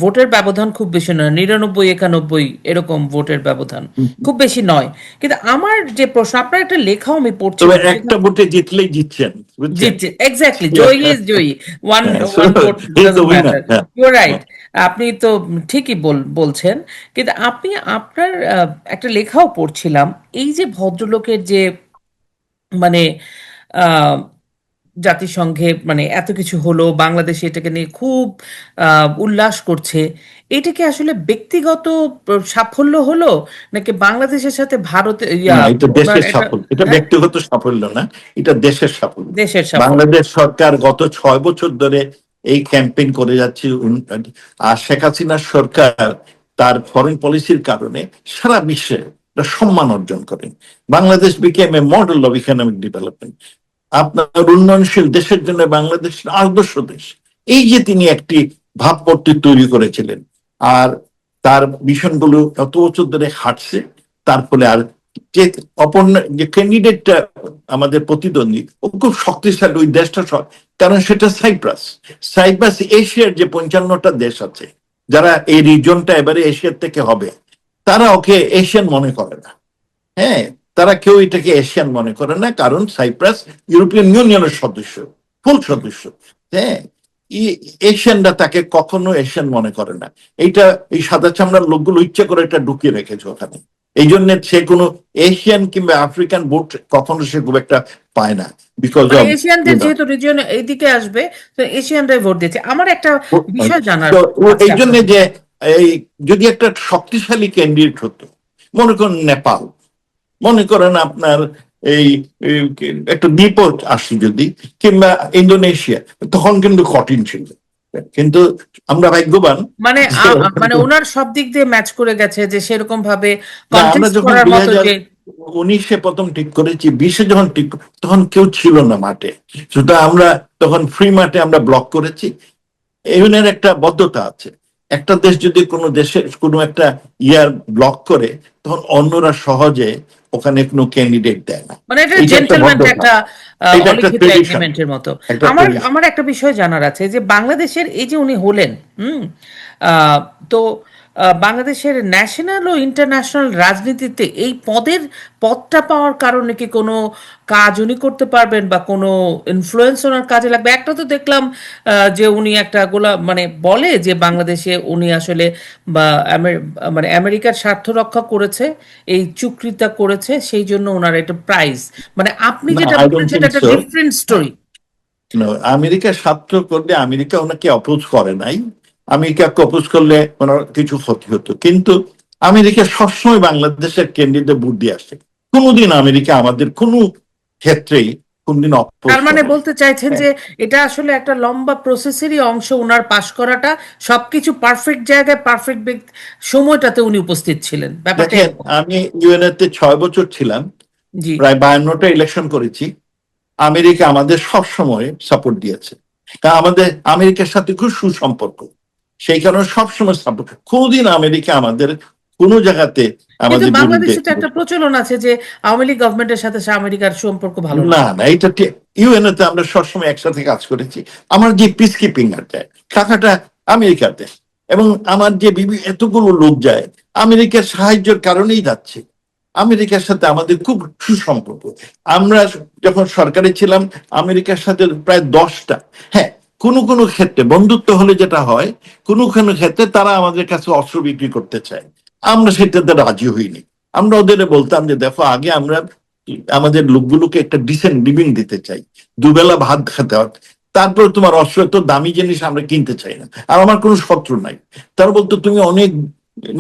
ভোটের ব্যবধান খুব বেশি নয়, 99-91 এরকম ভোটের ব্যবধান, খুব বেশি নয়। কিন্তু আমার যে প্রশ্ন, আপনার একটা লেখাও আমি তবে পড়ছিলাম, একটা ভোটে জিতলেই জিতছেন, বুঝছেন? জিতছে এক্স্যাক্টলি, জয়ী ইজ জয়ী, one one vote doesn't matter. You are right, আপনি তো ঠিকই বলছেন। কিন্তু আপনি আপনার একটা লেখাও পড়ছিলাম, এই যে ভদ্রলোকের যে মানে আহ, জাতিসংঘে মানে এত কিছু হলো, বাংলাদেশে এটাকে নিয়ে খুব উল্লাস করছে, এটা কি আসলে ব্যক্তিগত সাফল্য হলো, নাকি বাংলাদেশের সাথে ভারত না, এটা ওনার দেশের একটা, সাফল্য, এটা হ্যাঁ, ব্যক্তিগত সাফল্য না, এটা দেশের সাফল্য। দেশের সাফল্য? বাংলাদেশ সরকার গত 6 বছর ধরে এই ক্যাম্পেইন করে যাচ্ছে, আর শেখ হাসিনার সরকার তার ফরেন পলিসির কারণে সারা বিশ্বে একটা সম্মান অর্জন করেন। Bangladesh became A model of economic development. আপনার উন্নয়নশীল দেশের জন্য বাংলাদেশ আদর্শ দেশ। এই যে তিনি একটি ভাবমূর্তি তৈরি করেছিলেন, আর তার মিশনগুলো কত বছর ধরে হাঁটছে, তার ফলে আর যে অপর যে ক্যান্ডিডেটটা আমাদের প্রতিদ্বন্দ্বী, ও খুব শক্তিশালী ওই দেশটা, কারণ সেটা সাইপ্রাস। সাইপ্রাস এশিয়ার যে 55টা দেশ আছে যারা এই রিজনটা এবারে এশিয়ার থেকে হবে, তারা ওকে এশিয়ান মনে করে না। হ্যাঁ, তারা কেউ এটাকে এশিয়ান মনে করে না, কারণ সাইপ্রাস ইউরোপিয়ান ইউনিয়নের সদস্য, ফুল সদস্য। হ্যাঁ, এশিয়ানরা তাকে কখনো এশিয়ান মনে করে না। এইটা এই সাদা চামড়ার লোকগুলো ইচ্ছা করে এটা ঢুকিয়ে রেখেছে ওখানে। এই জন্য সে কোনো এশিয়ান কিংবা আফ্রিকান ভোট কখনো সে খুব একটা পায় না, বিকজ মানে অফ এশিয়ানদের যেহেতু রিজিয়ন এইদিকে আসবে, তো এশিয়ানরাই ভোট দিচ্ছে। আমার একটা বিষয় জানার তো আছে এই জন্য আপনার যে কাছে। এই যদি একটা শক্তিশালী ক্যান্ডিডেট হতো, মনে করেন নেপাল, মনে করেন আপনার এই এই একটা দ্বীপ আসছে যদি, কিংবা ইন্দোনেশিয়া, তখন কিন্তু কঠিন ছিল। কিন্তু আমরা ভাগ্যবান মানে যে মানে ওনার সব দিক দিয়ে ম্যাচ করে গেছে, যে সেরকম ভাবে না, আমরা কন্টেস্ট যখন করার দুই মতো হাজার যে। উনিশে প্রথম ঠিক করেছি, 20-এ যখন ঠিক, তখন কেউ ছিল না মাঠে, শুধু আমরা তখন ফ্রি মাঠে আমরা ব্লক করেছি। ইউনের একটা বদ্ধতা আছে, একটা দেশ যদি কোনো দেশে কোনো একটা ইয়ার ব্লক করে, তখন অন্যরা সহজে ওখানে কোনো ক্যান্ডিডেট দেয় না। মানে এটা এটা একটা জেন্টলম্যান বদ্ধতা, একটা এটা একটা অলিখিত ট্রেডিশন, এগ্রিমেন্টের মতো। একটা আমার ট্রেডিশন। আমার একটা বিষয় জানার আছে, যে বাংলাদেশের এই যে উনি হলেন, হুম, আহ, তো বাংলাদেশের ন্যাশনাল ও ইন্টারন্যাশনাল রাজনীতিতে এই পদটা পাওয়ার কারণে কি কোনো কাজ উনি করতে পারবেন, বা কোনো ইনফ্লুয়েন্স ওনার কাজে লাগবে? একটা তো দেখলাম যে উনি একটা মানে বলে যে বাংলাদেশে উনি আসলে বা মানে আমেরিকার স্বার্থ রক্ষা করেছে, এই চুক্তিটা করেছে, সেই জন্য ওনার একটা প্রাইজ। মানে আপনি না, যেটা আই বললেন ডোন্ট সেটা থিঙ্ক একটা সো। Different story. আমেরিকা স্বার্থ করলে আমেরিকা ওনাকে অপোজ করে নাই। আমেরিকাকে অপোজ করলে ওনার কিছু ক্ষতি হতো, কিন্তু আমেরিকা সবসময় বাংলাদেশের ক্যান্ডিডেট ভোট দিয়ে আসে। কোনোদিন আমেরিকা আমাদের কোনো ক্ষেত্রেই কোনদিন অপোজ তার মানে করে। বলতে চাইছেন হ্যাঁ, যে এটা আসলে একটা লম্বা প্রসেসেরই অংশ, ওনার পাশ করাটা, সবকিছু পারফেক্ট জায়গায় পারফেক্ট সময়টাতে উনি উপস্থিত ছিলেন, ব্যাপারটা দেখেন, এরকম। আমি ইউএনএতে 6 বছর ছিলাম, জি। প্রায় 52টা ইলেকশন করেছি। আমেরিকা আমাদের সব সময় সাপোর্ট দিয়েছে, কারণ আমাদের আমেরিকার সাথে খুব সুসম্পর্ক। সেই কারণে সবসময় সাপোর্ট, কোনোদিন আমেরিকা আমাদের কোনো জায়গাতে কিন্তু আমাদের বিরুদ্ধে। বাংলাদেশে তো একটা প্রচলন আছে যে আওয়ামী লীগ গভর্নমেন্টের সাথে আমেরিকার সম্পর্ক ভালো না। না না, এটা ঠিক। ইউএনএতে আমরা সবসময় একসাথে কাজ করেছি। আমার যে পিস কিপিং যায়, টাকাটা আমেরিকাতে, এবং আমার যে এতগুলো লোক যায়, আমেরিকার সাহায্যের কারণেই যাচ্ছে। আমেরিকার সাথে আমাদের খুব সুসম্পর্ক। আমরা যখন সরকারে ছিলাম, আমেরিকার সাথে প্রায় 10টা, হ্যাঁ, কোনো কোনো ক্ষেত্রে বন্ধুত্ব হলে যেটা হয়, কোনো কোনো ক্ষেত্রে তারা আমাদের কাছে অস্ত্র বিক্রি করতে চায়, আমরা সেটাতে রাজি হইনি। আমরা ওদের বলতাম যে দেখো, আগে আমরা আমাদের লোকগুলোকে একটা ডিসেন্ট লিভিং দিতে চাই, দুবেলা ভাত খেতে হয়, তারপর তোমার অস্ত্র এত দামি জিনিস আমরা কিনতে চাই না। আর আমার কোনো শত্রু নাই। তারা বলতো তুমি অনেক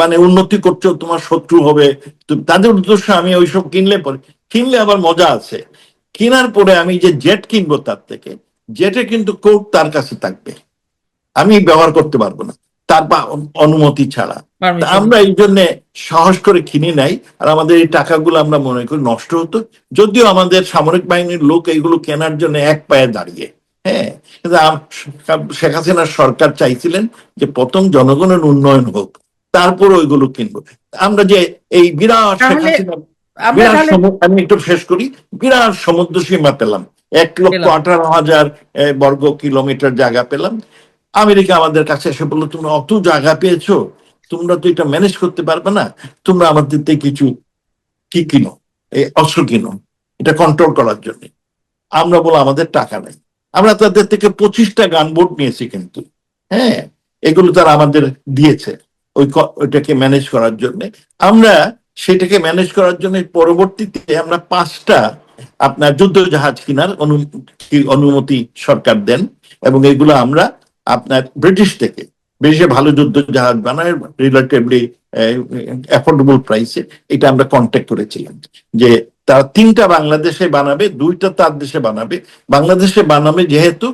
মানে উন্নতি করছো, তোমার শত্রু হবে। তো তাদের উদ্দেশ্য আমি ওইসব কিনলে আবার মজা আছে। কেনার পরে আমি যে জেট কিনবো, তার থেকে জেটে কিন্তু কোর্ট তার কাছে থাকবে, আমি ব্যবহার করতে পারবো না তার অনুমতি ছাড়া। তা পারমিশন। আমরা এই জন্য সাহস করে কিনে নাই, আর আমাদের এই টাকাগুলো আমরা মনে করি নষ্ট হতো। যদিও আমাদের সামরিক বাহিনীর লোক এইগুলো কেনার জন্য এক পায়ে দাঁড়িয়ে। হ্যাঁ, কিন্তু শেখ হাসিনার সরকার চাইছিলেন যে প্রথম জনগণের উন্নয়ন হোক, তারপর ওইগুলো কিনবো। আমরা যে এই বিরাট শেখ তাহলে হাসিনা আমরা বিরাট তাহলে সমুদ্র, আমি একটু শেষ করি, বিরাট সমুদ্র সীমা পেলাম, 1,18,000 বর্গ কিলোমিটার জায়গা পেলাম। আমেরিকা আমাদের কাছে এসে বললো, তোমরা অত জায়গা পেয়েছো, তোমরা তো এটা ম্যানেজ করতে পারবে না, তোমরা আমাদের থেকে কিছু কি কিনো, এই অস্ত্র কিনো, এটা কন্ট্রোল করার জন্য। আমরা বলো আমাদের টাকা নেই। আমরা তাদের থেকে 25টা গানবোট নিয়েছি, কিন্তু হ্যাঁ, এগুলো তারা আমাদের দিয়েছে ওইটাকে ম্যানেজ করার জন্য। আমরা সেটাকে ম্যানেজ করার জন্য পরবর্তীতে আমরা 5টা আপনার যুদ্ধ জাহাজ কেনার অনুমতি সরকার দেন, এবং এগুলো আমরা আপনার ব্রিটিশ থেকে, ব্রিটিশে ভালো যুদ্ধ জাহাজ বানায় রিলেটিভলি অ্যাফোর্ডেবল প্রাইসে, এটা আমরা কন্ট্যাক্ট করেছিলাম যে তারা 3টা বাংলাদেশে বানাবে, 2টা তার দেশে বানাবে। বাংলাদেশে বানাবে যেহেতু,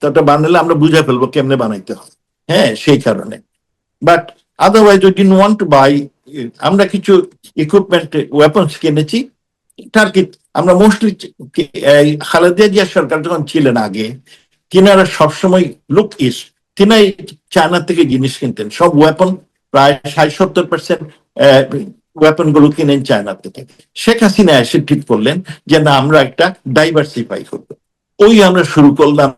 তাটা বানালে আমরা বুঝে ফেলবো কেমনে বানাইতে হয়। হ্যাঁ, সেই কারণে। But otherwise we didn't want to buy. আমরা কিছু ইকুইপমেন্ট, ওয়েপন্স কিনেছি টার্কি। আমরা মোস্টলি খালেদা জিয়া সরকার যখন ছিলেন আগে, তিনারা সবসময় লুক ইস্ট, তিনাই চায়না থেকে জিনিস কিনতেন, সব ওয়েপন প্রায় 60-70% ওয়েপন গুলো কিনেন চায়না থেকে। শেখ হাসিনা এসে ঠিক করলেন যে না, আমরা একটা ডাইভার্সিফাই করবো। ওই আমরা শুরু করলাম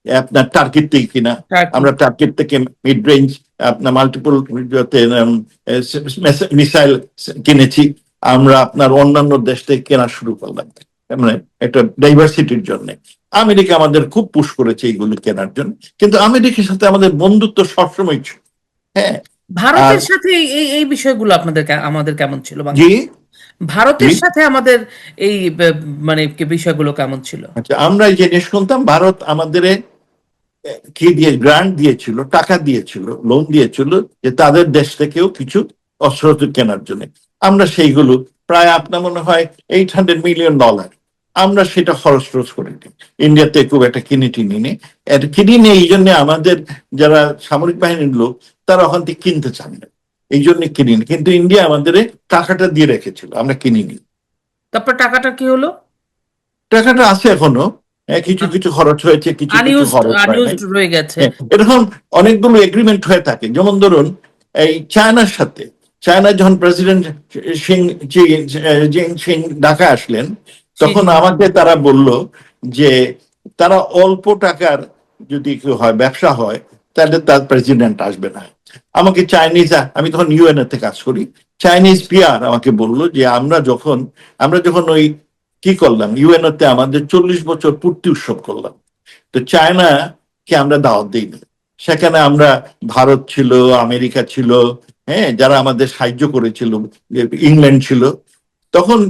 আপনার টার্গেট থেকে কিনা। টার্কি। আমরা টার্গেট থেকে মিড রেঞ্জ আপনার মাল্টিপল মিসাইল কিনেছি। আমরা আপনার অন্যান্য দেশ থেকে কেনা শুরু করলাম, মানে একটা ডাইভার্সিটির জন্য। আমেরিকা আমাদের খুব পুশ করেছে এইগুলো কেনার জন্য, কিন্তু আমেরিকার সাথে আমাদের বন্ধুত্ব সবসময় ছিল। হ্যাঁ। আর ভারতের সাথে এই এই বিষয়গুলো আমাদের কেমন ছিল জি জি ভারতের সাথে আমাদের এই মানে বিষয়গুলো কেমন ছিল? আচ্ছা, আমরা এই জিনিস শুনতাম, ভারত আমাদের কি দিয়ে গ্রান্ট দিয়েছিল, টাকা দিয়েছিল, লোন দিয়েছিল যে তাদের দেশ থেকেও কিছু অস্ত্র কেনার জন্য। আমরা সেইগুলো প্রায় আপনার মনে হয় $800 মিলিয়ন, আমরা সেটা খরচ টরচ করিনি। ইন্ডিয়াতে খুব একটা কিনে টিনি নি, এটা কিনি এই জন্য আমাদের যারা সামরিক বাহিনীর লোক তারা ওখান থেকে কিনতে চান না, এই জন্য কিনিনি। কিন্তু ইন্ডিয়া আমাদের টাকাটা দিয়ে রেখেছিল, আমরা কিনিনি। তারপর টাকাটা কি হলো? টাকাটা আছে এখনো, কিছু কিছু খরচ হয়েছে, কিছু কিছু খরচ হয় নাই। আনইউজড রয়ে গেছে। এরকম অনেকগুলো এগ্রিমেন্ট হয়ে থাকে। যেমন ধরুন এই চায়নার সাথে, চায়না যখন প্রেসিডেন্ট সিং ঢাকা আসলেন, তখন আমাকে তারা বলল যে তারা অল্প টাকার যদি কেউ হয়, ব্যবসা হয়, তাহলে তার প্রেসিডেন্ট আসবে না। আমাকে চাইনিজ, আমি তখন ইউএনএ তে কাজ করি, চাইনিজ পিআর আমাকে বললো যে আমরা যখন ওই কি করলাম, ইউএনও তে আমাদের 40 বছর পূর্তি উৎসব করলাম, তো চায়না কে আমরা দাওয়াত দিইনি। সেখানে আমরা, ভারত ছিল, আমেরিকা ছিল, হ্যাঁ, যারা আমাদের সাহায্য করেছিল, ইংল্যান্ড ছিল। তখন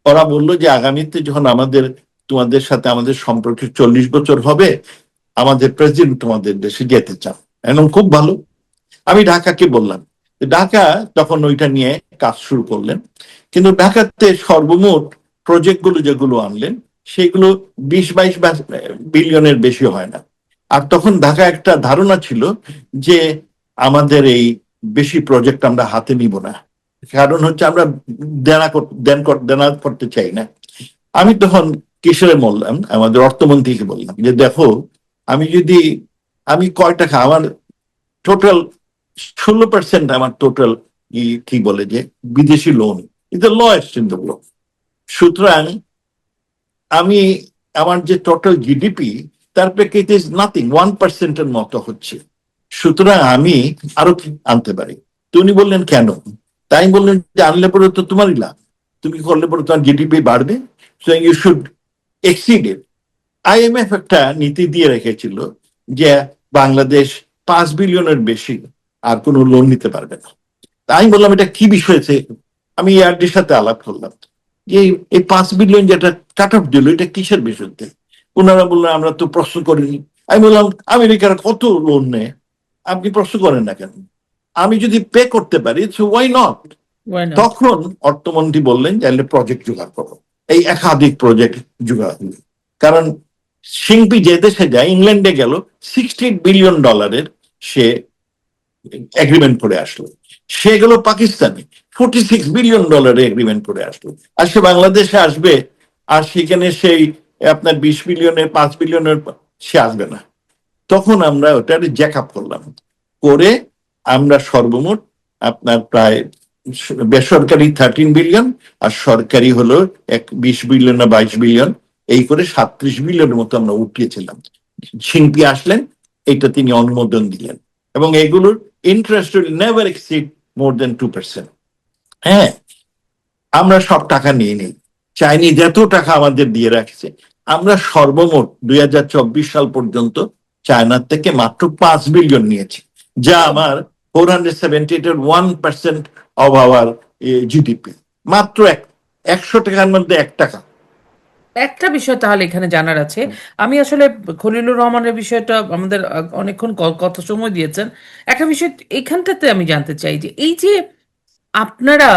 ওরা বললো যে আগামীতে যখন তোমাদের সাথে আমাদের সম্পর্ক 40 বছর হবে, আমাদের প্রেসিডেন্ট তোমাদের দেশে যেতে চান, এখন খুব ভালো। আমি ঢাকাকে বললাম, ঢাকা তখন ওইটা নিয়ে কাজ শুরু করলেন। কিন্তু ঢাকাতে সর্বমোট প্রজেক্ট গুলো যেগুলো আনলেন, সেগুলো 20-22 বিলিয়নের বেশি হয় না। আর তখন ঢাকা একটা ধারণা ছিল যে আমাদের এই বেশি প্রজেক্ট আমরা হাতে নিব না, কারণ হচ্ছে আমরা দেনা করতে চাই না। আমি তখন কিশোরে বললাম, আমাদের অর্থমন্ত্রীকে বললাম যে দেখো, আমি কয় টাকা, আমার টোটাল 16% আমার টোটাল কি বলে যে বিদেশি loan, is the lowest in the world. সুতরাং আমি, আমার যে টোটাল জিডিপি, তার প্রেক্ষিতে ইজ নাথিং, 1%-এর মতো হচ্ছে। সুতরাং আমি আরো কি আনতে পারি। তো উনি বললেন কেন? তাই বললেন যে আনলে পরে তো তোমারই লাভ, তুমি করলে পরে তোমার জিডিপি বাড়বে, so you should exceed it. IMF একটা নীতি দিয়ে রেখেছিল যে বাংলাদেশ 5 বিলিয়নের বেশি আর কোনো লোন নিতে পারবে না। আমি বললাম এটা কি বিষয়? আমি ইয়ারডির সাথে আলাপ করলাম যে এই 5 বিলিয়ন যেটা কাট অফ দিল, এটা কিসের বিষয়তে? ওনারা বললেন আমরা তো প্রশ্ন করিনি। আমি বললাম আমেরিকার কত লোন নেয়, আপনি প্রশ্ন করেন না কেন? আমি যদি পে করতে পারি, সো ওয়াই নট। তখন অর্থমন্ত্রী বললেন যে প্রজেক্ট জোগাড় করো, এই একাধিক প্রজেক্ট জোগাড় হলো। কারণ শিল্পী যে দেশে যায়, ইংল্যান্ডে গেল, $68 বিলিয়ন সে এগ্রিমেন্ট করে আসলো। সে গেল পাকিস্তানে, $46 বিলিয়ন এগ্রিমেন্ট করে আসলো। আর সে বাংলাদেশে আসবে, আর সেখানে সেই আপনার 20 বিলিয়নের 5 বিলিয়নের সে আসবে না। তখন আমরা ওটা জ্যাক আপ করলাম, করে আমরা সর্বমোট আপনার প্রায় বেসরকারি 13 বিলিয়ন, আর সরকারি হলো 20 বিলিয়ন না 22 বিলিয়ন, এই করে 37 বিলিয়নের মতো আমরা উঠিয়েছিলাম। শিল্পী আসলেন, এটা তিনি অনুমোদন দিলেন, এবং এগুলোর ইন্টারেস্ট উইল নেভার এক্সিড মোর দেন 2%। হ্যাঁ, আমরা সব টাকা নিয়ে নেই, চাইনিজ এত টাকা আমাদের দিয়ে রাখছে। আমরা সর্বমোট 2024 সাল পর্যন্ত চায়নার থেকে মাত্র 5 বিলিয়ন নিয়েছি, যা আমার 478 অফ আওয়ার জিডিপি। মাত্র 100 টাকার মধ্যে 1 টাকা। একটা বিষয় তাহলে এখানে জানার আছে। আমি আসলে খলিলুর রহমানের বিষয়টা আমাদের অনেকক্ষণ কথা সময় দিয়েছেন। একটা বিষয় এখানটাতে আমি জানতে চাই যে এই যে আপনারা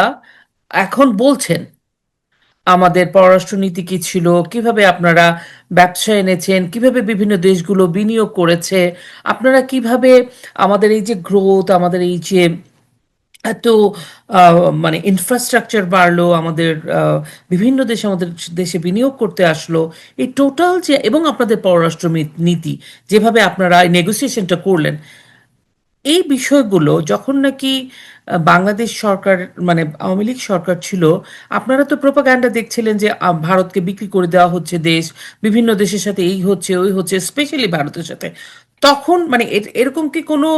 এখন বলছেন আমাদের পররাষ্ট্রনীতি কি ছিল, কিভাবে আপনারা ব্যবসা এনেছেন, কিভাবে বিভিন্ন দেশগুলো বিনিয়োগ করেছে, আপনারা কিভাবে আমাদের এই যে গ্রোথ, আমাদের এই যে এত মানে ইনফ্রাস্ট্রাকচার বাড়লো, আমাদের বিভিন্ন দেশে আমাদের দেশে বিনিয়োগ করতে আসলো, এই টোটাল যে, এবং আপনাদের পররাষ্ট্র নীতি যেভাবে আপনারা নেগোসিয়েশনটা করলেন, এই বিষয়গুলো যখন নাকি বাংলাদেশ সরকার, মানে আওয়ামী লীগ সরকার ছিল, আপনারা তো প্রোপাগান্ডা দেখছিলেন যে ভারতকে বিক্রি করে দেওয়া হচ্ছে দেশ, বিভিন্ন দেশের সাথে এই হচ্ছে ওই হচ্ছে, স্পেশালি ভারতের সাথে। তখন মানে এরকম কি কোনো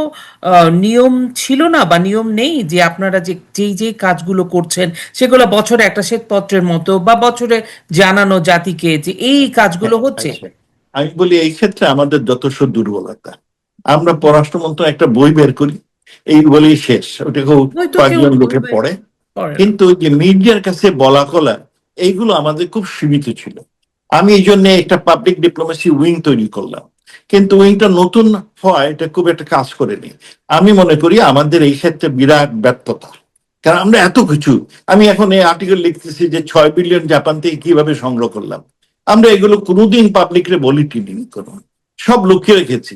নিয়ম ছিল না বা নিয়ম নেই যে আপনারা যে যেই যেই কাজগুলো করছেন সেগুলো বছরে একটা শ্বেতপত্রের মতো বা বছরে জানানো জাতিকে যে এই কাজগুলো হচ্ছে? আচ্ছা, আমি বলি এই ক্ষেত্রে আমাদের যথেষ্ট দুর্বলতা। আমরা পররাষ্ট্র মন্ত্রণালয় একটা বই বের করি, এই বলেই শেষ, ওটা ওই তো কেউ কয়েকজন লোকে ওইভাবে পড়ে। করে না। কিন্তু যে মিডিয়ার কাছে বলা কলা, এইগুলো আমাদের খুব সীমিত ছিল। আমি এই জন্য একটা পাবলিক ডিপ্লোমেসি উইং তৈরি করলাম, কিন্তু উইংটা নতুন হয়, এটা খুব একটা কাজ করেনি। আমি মনে করি আমাদের এই ক্ষেত্রে বিরাট ব্যর্থতা, কারণ আমরা এত কিছু, আমি এখন এই আর্টিকেল লিখতেছি যে 6 বিলিয়ন জাপান থেকে কিভাবে সংগ্রহ করলাম, আমরা এগুলো কোনোদিন পাবলিকরে বলি টিনি কোনো, সব লুকিয়ে রেখেছি।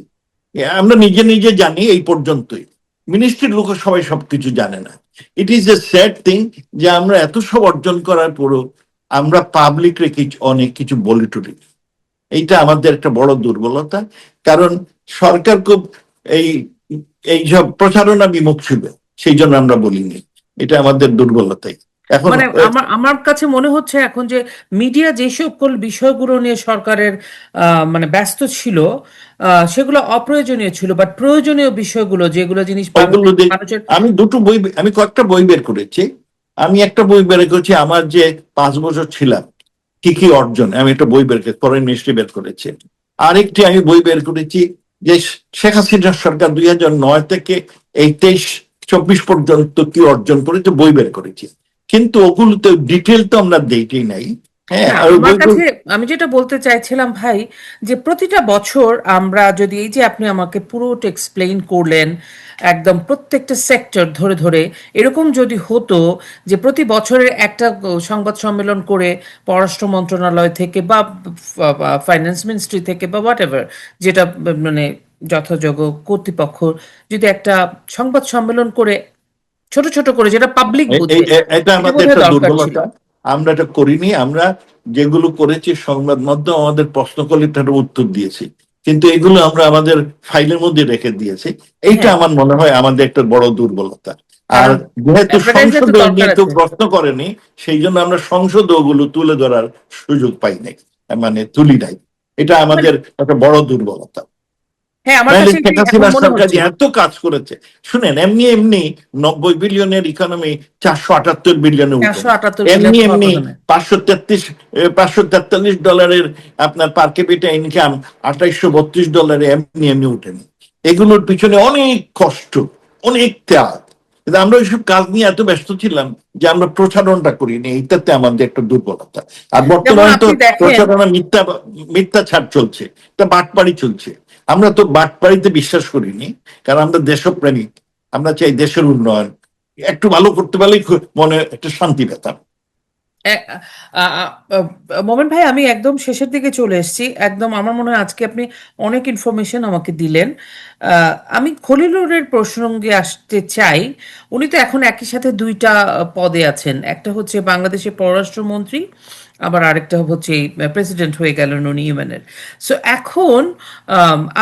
আমরা নিজে নিজে জানি এই পর্যন্তই, মিনিস্ট্রির লোক সবাই সবকিছু জানে না। It is a sad thing যে আমরা এত সব অর্জন করার পরও আমরা পাবলিক রেখে অনেক কিছু বলি টুলি। এইটা আমাদের একটা বড় দুর্বলতা, কারণ সরকার খুব এই এই সব প্রচারণা বিমুখ ছিল, সেই জন্য আমরা বলিনি। এটা আমাদের দুর্বলতাই। এখন মানে আমার আমার কাছে মনে হচ্ছে এখন যে মিডিয়া যে সকল বিষয়গুলো নিয়ে সরকারের মানে ব্যস্ত ছিল, সেগুলো অপ্রয়োজনীয় ছিল, বাট প্রয়োজনীয় বিষয়গুলো যেগুলো জিনিস ওইগুলো মানুষের। আমি দুটো বই, আমি কয়েকটা বই বের করেছি। আমি একটা বই বের করেছি আমার যে 5 বছর ছিলাম কি কি অর্জন, আমি একটা বই বের করেছি, ফরেন মিনিস্ট্রি বের করেছে। আরেকটি আমি বই বের করেছি যে শেখ হাসিনা সরকার 2009 থেকে এই 23-24 পর্যন্ত কি অর্জন করেছে, বই বের করেছি। কিন্তু ওগুলোতে ডিটেল তো আমরা দেখি নাই। হ্যাঁ, না, আর ওই আমার বইগুলো কাছে আমি যেটা বলতে চাইছিলাম ভাই, যে প্রতিটা বছর আমরা যদি, এই যে আপনি আমাকে পুরোটা এক্সপ্লেইন করলেন একদম প্রত্যেকটা সেক্টর ধরে ধরে, এরকম যদি হতো যে প্রতি বছরের একটা সংবাদ সম্মেলন করে পররাষ্ট্র মন্ত্রণালয় থেকে বা ফাইন্যান্স মিনিস্ট্রি থেকে বা হোয়াট এভার, যেটা মানে যথাযোগ্য কর্তৃপক্ষ যদি একটা সংবাদ সম্মেলন করে ছোট ছোট করে, যেটা পাবলিক বুঝে, এটা এটা আমাদের বোধহয় একটা দরকার ছিল। দুর্বলতা। আমরা এটা করিনি। আমরা যেগুলো করেছি সংবাদ মাধ্যম আমাদের প্রশ্ন করলে তার উত্তর দিয়েছি, কিন্তু এগুলো আমরা আমাদের ফাইলের মধ্যে রেখে দিয়েছি। এইটা হ্যাঁ, আমার মনে হয় আমাদের একটা বড় দুর্বলতা। আর কারণ যেহেতু অ্যাডভার্টাইজার তো সংসদে দরকার নিয়ে কেউ আছে। প্রশ্ন করেনি, সেই জন্য আমরা সংসদে ওগুলো তুলে ধরার সুযোগ পাই নাই, মানে তুলি নাই। এটা মানে আমাদের একটা বড় দুর্বলতা। হ্যাঁ, আমার নাহলে কাছে শেখ এটাই এখন হাসিনা মনে সরকার হচ্ছে। যে এত কাজ করেছে, শুনেন, এমনি এমনি 90 বিলিয়নের ইকোনমি 478 বিলিয়নে উঠে চারশো না। আটাত্তর বিলিয়ন এমনি হওয়ার এমনি কথা নয়। 543 ডলারের আপনার পার ক্যাপিটা ইনকাম 2832 ডলারে এমনি এমনি উঠেনি। এগুলোর পিছনে অনেক কষ্ট, অনেক ত্যাগ। কিন্তু আমরা ওইসব কাজ নিয়ে এত ব্যস্ত ছিলাম যে আমরা প্রচারণটা করিনি, এইটাতে আমাদের একটা দুর্বলতা। আর যেমন বর্তমানে তো আপনি দেখেন, প্রচারণা মিথ্যা, মিথ্যা ছাড় চলছে, এটা বাটপাড়ি চলছে। আমরা তো বাটপাড়িতে বিশ্বাস করিনি, কারণ আমরা দেশপ্রেমিক, আমরা চাই দেশের উন্নয়ন। একটু ভালো করতে পারলেই মনে একটা শান্তি পেতাম। এ- আ- আ- আ- মোমেন ভাই, আমি একদম শেষের দিকে চলে এসেছি একদম। আমার মনে হয় আজকে আপনি অনেক ইনফরমেশন আমাকে দিলেন। আমি খলিলুরের প্রসঙ্গে আসতে চাই। উনি তো এখন একই সাথে দুইটা পদে আছেন, একটা হচ্ছে বাংলাদেশের পররাষ্ট্রমন্ত্রী, আবার আরেকটা হচ্ছে প্রেসিডেন্ট হয়ে গেলেন উনি ইউএনের। সো এখন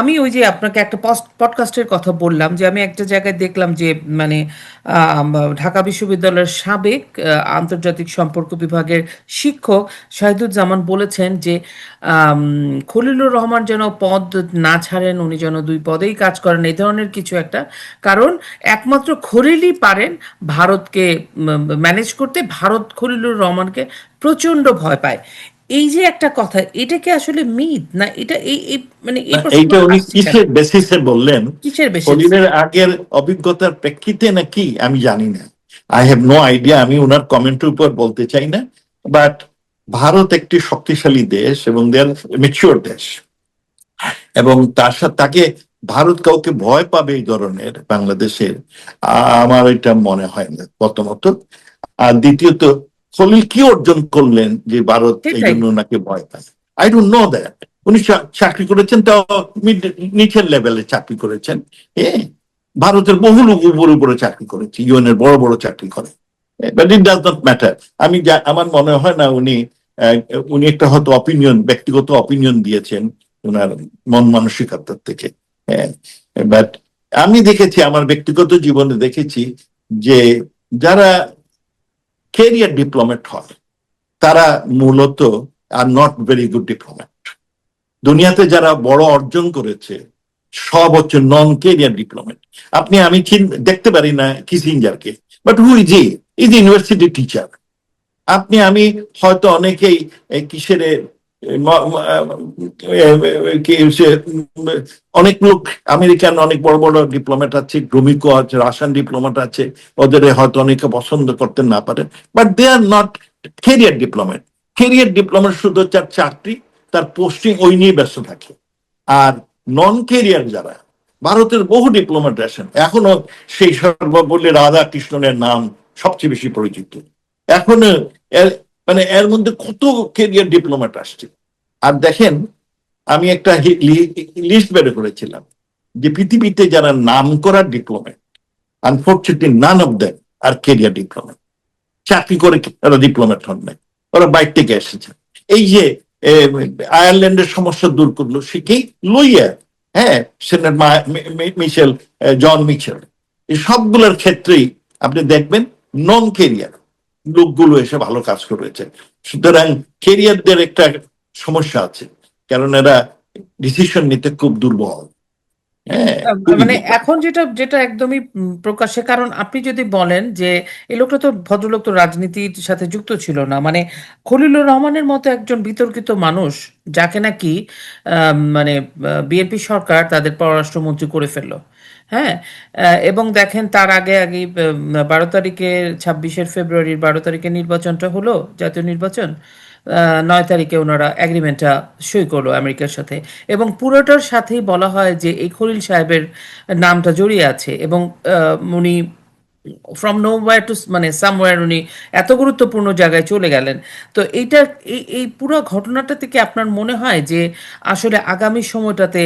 আমি ওই যে আপনাকে একটা পডকাস্টের কথা বললাম, যে আমি একটা জায়গায় দেখলাম যে মানে আম, ঢাকা বিশ্ববিদ্যালয়ের সাবেক আন্তর্জাতিক সম্পর্ক বিভাগের শিক্ষক শাহিদুজ্জামান বলেছেন যে আম, খলিলুর রহমান যেন পদ না ছাড়েন, উনি যেন দুই পদেই কাজ করেন, এই ধরনের কিছু একটা। কারণ একমাত্র খলিলই পারেন ভারতকে ম্যানেজ করতে। ভারত খলিলুর রহমানকে প্রচন্ড ভয় পায়। এই যে একটা কথা, এটা কি আসলে মিথ না? এটা মানে এই না, এইটা প্রশ্নগুলো উনি আসছে কেন? কিসের বেসিসে বললেন, কিসের বেসিস? খলিলের আগের অভিজ্ঞতার প্রেক্ষিতে নাকি আমি জানি না। আই হ্যাভ নো আইডিয়া, আমি ওনার কমেন্টের উপর বলতে চাই না। বাট ভারত একটি শক্তিশালী দেশ এবং দেয়ার ম্যাচিওর দেশ, এবং তার সাথে তাকে ভারত কাউকে ভয় পাবে এই ধরনের বাংলাদেশের, আমার এটা মনে হয় না প্রথমত। আর দ্বিতীয়ত, খলিল কি অর্জন করলেন যে ভারত এই সেটাই। জন্য ওনাকে ভয় পায়? I don't know that. উনি চাকরি করেছেন, তাও নিচের লেভেলে চাকরি করেছেন। হ্যাঁ, ভারতের বহু লোক উপরে উপরে চাকরি করেছে, ইউএন এর বড় বড় চাকরি করে, but it does not matter. আমার মনে হয় না আহ, উনি একটা হয়তো ব্যক্তিগত অপিনিয়ন দিয়েছেন ওনার মন মানসিকতার থেকে। বাট আমি দেখেছি, আমার ব্যক্তিগত জীবনে দেখেছি যে যারা ক্যারিয়ার ডিপ্লোমেট হয় তারা মূলত are not very good diplomat. দুনিয়াতে যারা বড় অর্জন করেছে সব হচ্ছে নন ক্যারিয়ার ডিপ্লোমেট। আমি দেখতে পারি না কিসিঞ্জারকে, but who is is university teacher. আমি হয়তো অনেকেই কিসের অনেক লোক, আমেরিকান অনেক বড় বড় ডিপ্লোমেট আছে, গ্রোমিকো আছে, রাশিয়ান ডিপ্লোমেট আছে, ওদের হয়তো অনেকে পছন্দ করতে না পারে, but they are not career diplomat. Career diplomat শুধু তার চাকরি, তার পোস্টিং ওই নিয়ে ব্যস্ত থাকে। আর নন ক্যারিয়ার যারা, ভারতের বহু ডিপ্লোমেট আছেন এখনো, সেই সর্বপল্লী রাধাকৃষ্ণনের নাম সবচেয়ে বেশি পরিচিত এখনো। এর মধ্যে কত ক্যারিয়ার ডিপ্লোমেট আসছে। আর দেখেন, আমি একটা লিস্ট বের করেছিলাম যে পৃথিবীতে যারা নাম করা diplomat, unfortunately none of them are career diplomat. চাকরি করে ওরা ডিপ্লোমেট হন নাই, ওরা বাইর থেকে এসেছে। এই যে আয়ারল্যান্ডের সমস্যা দূর করলো শিখেই লইয়া, হ্যাঁ, সেনেট মিশেল, জন মিশেল, এই সবগুলোর ক্ষেত্রেই আপনি দেখবেন নন ক্যারিয়ার লোকগুলো এসে ভালো কাজ করেছে। সুতরাং ক্যারিয়ারদের একটা সমস্যা আছে, কারণ এরা ডিসিশন নিতে খুব দুর্বল। হ্যাঁ, মানে এখন যেটা যেটা একদমই প্রকাশ্যে, কারণ আপনি যদি বলেন যে এই লোকটা তো, ভদ্রলোক তো রাজনীতির সাথে যুক্ত ছিল না, মানে খলিলুর রহমানের মতো একজন বিতর্কিত মানুষ যাকে নাকি মানে বিএনপি সরকার তাদের পররাষ্ট্রমন্ত্রী করে ফেললো। হ্যাঁ, এবং দেখেন তার আগে আগে 12 তারিখে, 26শে ফেব্রুয়ারির 12 তারিখে নির্বাচনটা হলো, জাতীয় নির্বাচন। 9 তারিখে ওনারা এগ্রিমেন্টটা সই করলো আমেরিকার সাথে, এবং পুরোটার সাথেই বলা হয় যে এই খলিল সাহেবের নামটা জড়িয়ে আছে, এবং উনি ফ্রম নোওয়্যার টু মানে সামওয়্যার উনি এত গুরুত্বপূর্ণ জায়গায় চলে গেলেন। তো এইটা, এই পুরো ঘটনাটা থেকে আপনার মনে হয় যে আসলে আগামী সময়টাতে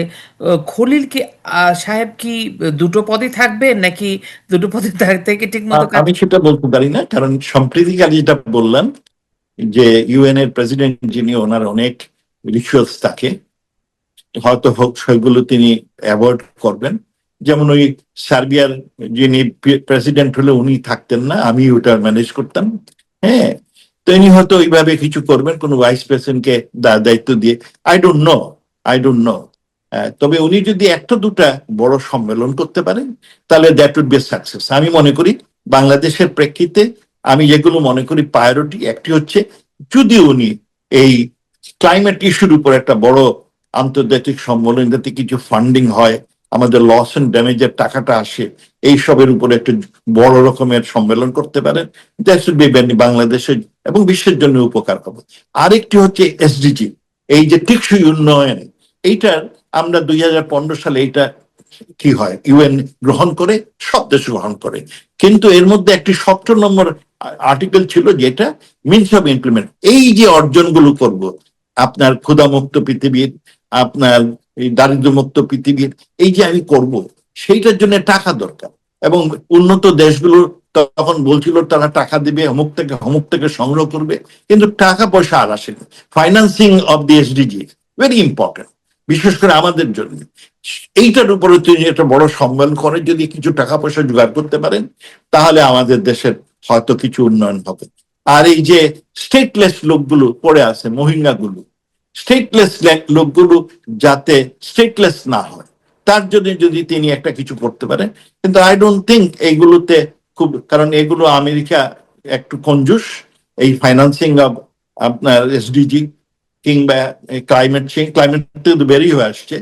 খলিল কি সাহেব কি দুটো পদই থাকবেন, নাকি দুটো পদে থেকে ঠিক মতো কাজ? আমি সেটা বলতে পারি না, কারণ সম্প্রীতিকারী যেটা বললাম যে ইউএন এর প্রেসিডেন্ট যিনি, ওনার অনেক রিচুয়ালস থাকে, হয়তো সেগুলো তিনি অ্যাভয়েড করবেন। যেমন ওই সার্বিয়ার যিনি প্রেসিডেন্ট হলে উনি থাকতেন না, আমি ওটা ম্যানেজ করতাম। হ্যাঁ, তো ইনি হয়তো ওইভাবে কিছু করবেন, কোন ভাইস প্রেসিডেন্টকে দায়িত্ব দিয়ে। I don't know. তবে উনি যদি একটা দুটা বড় সম্মেলন করতে পারেন তাহলে দ্যাট উড বি সাকসেস। আমি মনে করি বাংলাদেশের প্রেক্ষিতে আমি যেগুলো মনে করি প্রায়োরিটি, একটি হচ্ছে যদি উনি এই ক্লাইমেট ইস্যুর উপর একটা বড় আন্তর্জাতিক সম্মেলন, যাতে কিছু ফান্ডিং হয়, আমাদের লস এন্ড ড্যামেজের টাকাটা আসে, এইসবের উপরে একটা বড় রকমের সম্মেলন করতে পারেন, বাংলাদেশের এবং বিশ্বের জন্য উপকার হবে। আরেকটি হচ্ছে এসডিজি, এই যে টেকসই উন্নয়ন, এইটার আমরা 2015 সালে এইটা কি হয়, ইউএন গ্রহণ করে, সব দেশ গ্রহণ করে, কিন্তু এর মধ্যে একটি 17 নম্বর আর্টিকেল ছিল যেটা মিনস অফ ইমপ্লিমেন্ট। এই যে অর্জনগুলো করব, আপনার ক্ষুধামুক্ত পৃথিবীর, আপনার এই দারিদ্র্যমুক্ত পৃথিবীর, এই যে আমি করব, সেইটার জন্য টাকা দরকার। এবং উন্নত দেশগুলো তখন বলছিল তারা টাকা দিবে, অমুক থেকে সংগ্রহ করবে, কিন্তু টাকা পয়সা আর আসেনি। Financing of the SDG very important, বিশেষ করে আমাদের জন্য। এইটার উপরে তিনি একটা বড় সম্মেলন করে যদি কিছু টাকা পয়সা জোগাড় করতে পারেন, তাহলে আমাদের দেশের হয়তো কিছু উন্নয়ন হবে। আর এই যে স্টেটলেস লোকগুলো পড়ে আছে, মহিঙ্গাগুলো, স্টেটলেস লোকগুলো যাতে স্টেটলেস না হয়, তার জন্য যদি তিনি একটা কিছু করতে পারেন। কিন্তু আই ডোন্ট থিঙ্ক এইগুলোতে খুব, কারণ এগুলো আমেরিকা একটু কঞ্জুস, এই ফাইন্যান্সিং অফ আপনার এসডিজি কিংবা ক্লাইমেট তো বেরিয়ে হয়ে আসছে,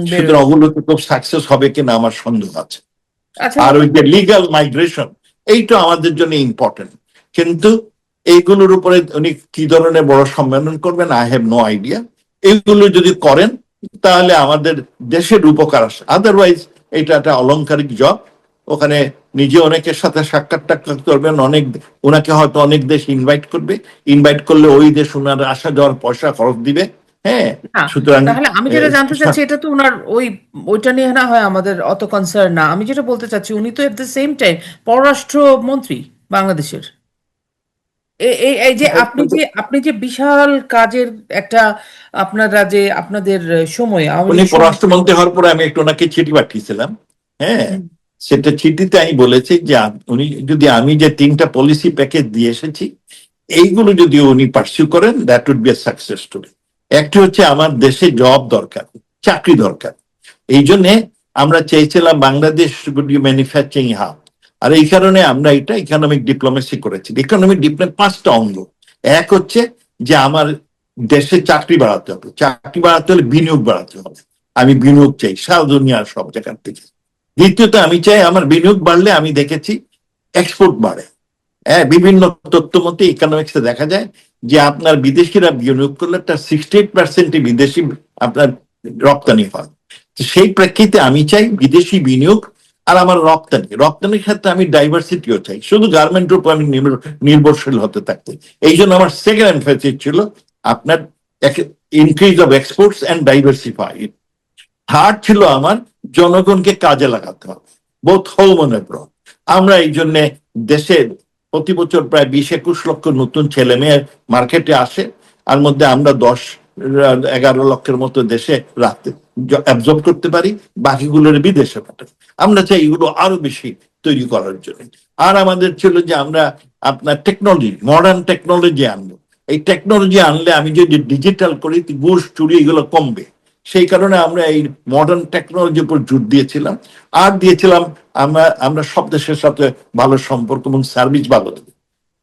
সুতরাং ওগুলোতে খুব সাকসেস হবে কিনা আমার সন্দেহ আছে। আচ্ছা, আর ওই যে লিগাল মাইগ্রেশন, এইটা আমাদের জন্য ইম্পর্টেন্ট, কিন্তু এইগুলোর উপরে উনি কি ধরনের বড় সম্মেলন করবেন আই হ্যাভ নো আইডিয়া। এইগুলো যদি করেন তাহলে আমাদের দেশের উপকার আসে, আদারওয়াইজ এটা একটা অলংকারিক জব। ওখানে নিজে অনেকের সাথে সাক্ষাৎ করবেন, ওনাকে হয়তো অনেক দেশ ইনভাইট করবে, ইনভাইট করলে ওই দেশ ওনার আসা যাওয়ার পয়সা খরচ দিবে, হ্যাঁ, না, সুতরাং তাহলে আমি যেটা জানতে চাচ্ছি, এটা তো ওনার ওইটা নিয়ে না হয় আমাদের অত কনসার্ন না। আমি যেটা বলতে চাচ্ছি, উনি তো এট দ্য সেম টাইম পররাষ্ট্রমন্ত্রী বাংলাদেশের। এই যে আপনি যে বিশাল কাজের একটা, আপনারা যে আপনাদের সময় আওয়ামী উনি লীগ সময়। পররাষ্ট্রমন্ত্রী হওয়ার পরে আমি একটু ওনাকে চিঠি পাঠিয়েছিলাম। হ্যাঁ, হুম, সেটা চিঠিতে আমি বলেছি যে উনি যদি আমি যে 3টা পলিসি প্যাকেজ দিয়ে এসেছি এইগুলো যদি উনি পার্সিউ করেন, that would be a success story. একটি হচ্ছে আমার দেশে জব দরকার, চাকরি দরকার। এই জন্য আমরা চেয়েছিলাম বাংলাদেশ ম্যানুফ্যাকচারিং হাব। আর এই কারণে আমরা এটা ইকোনমিক ডিপ্লোমেসি করেছি। ইকোনমিক ডিপ্লোমেসি 5টা অঙ্গ। এক হচ্ছে যে আমার দেশে চাকরি বাড়াতে হবে, চাকরি বাড়াতে হলে বিনিয়োগ বাড়াতে হবে। আমি বিনিয়োগ চাই সারা দুনিয়ার সব জায়গার থেকে। দ্বিতীয়ত আমি চাই আমার বিনিয়োগ বাড়লে আমি দেখেছি এক্সপোর্ট বাড়ে। হ্যাঁ, বিভিন্ন তথ্য মতে ইকোনমিক্সে দেখা যায় যে আপনার বিদেশিরা বিনিয়োগ করলে তার 68% বিদেশি আপনার রপ্তানি হয়। তো সেই প্রেক্ষিতে আমি চাই বিদেশি বিনিয়োগ আর আমার রপ্তানির ক্ষেত্রে আমি ডাইভার্সিটিও চাই, শুধু গার্মেন্টের উপর আমি নির্ভরশীল হতে থাকতে। এই জন্য আমার সেকেন্ড এমফাসিস ছিল আপনার increase of exports and diversify. Third ছিল আমার জনগণকে কাজে লাগাতে হবে, বোথ হোম অ্যান্ড অ্যাব্রড। আমরা এই জন্য দেশের প্রতি বছর প্রায় 20-21 লক্ষ নতুন ছেলে মেয়ে মার্কেটে আসে, আর মধ্যে আমরা 10-11 লক্ষের মতো দেশে রাখতে অ্যাবজর্ব করতে পারি, বাকিগুলোর বিদেশে পাঠাই। আমরা চাই এগুলো আরো বেশি তৈরি করার জন্য। আর আমাদের ছিল যে আমরা আপনার টেকনোলজি, মডার্ন টেকনোলজি আনবো। এই টেকনোলজি আনলে আমি যদি ডিজিটাল করি, ঘুষ চুরি এগুলো কমবে। সেই কারণে আমরা এই মডার্ন টেকনোলজির উপর জোর দিয়েছিলাম। আর দিয়েছিলাম আমরা সব দেশের সাথে ভালো সম্পর্ক এবং সার্ভিস ভালো দেবো।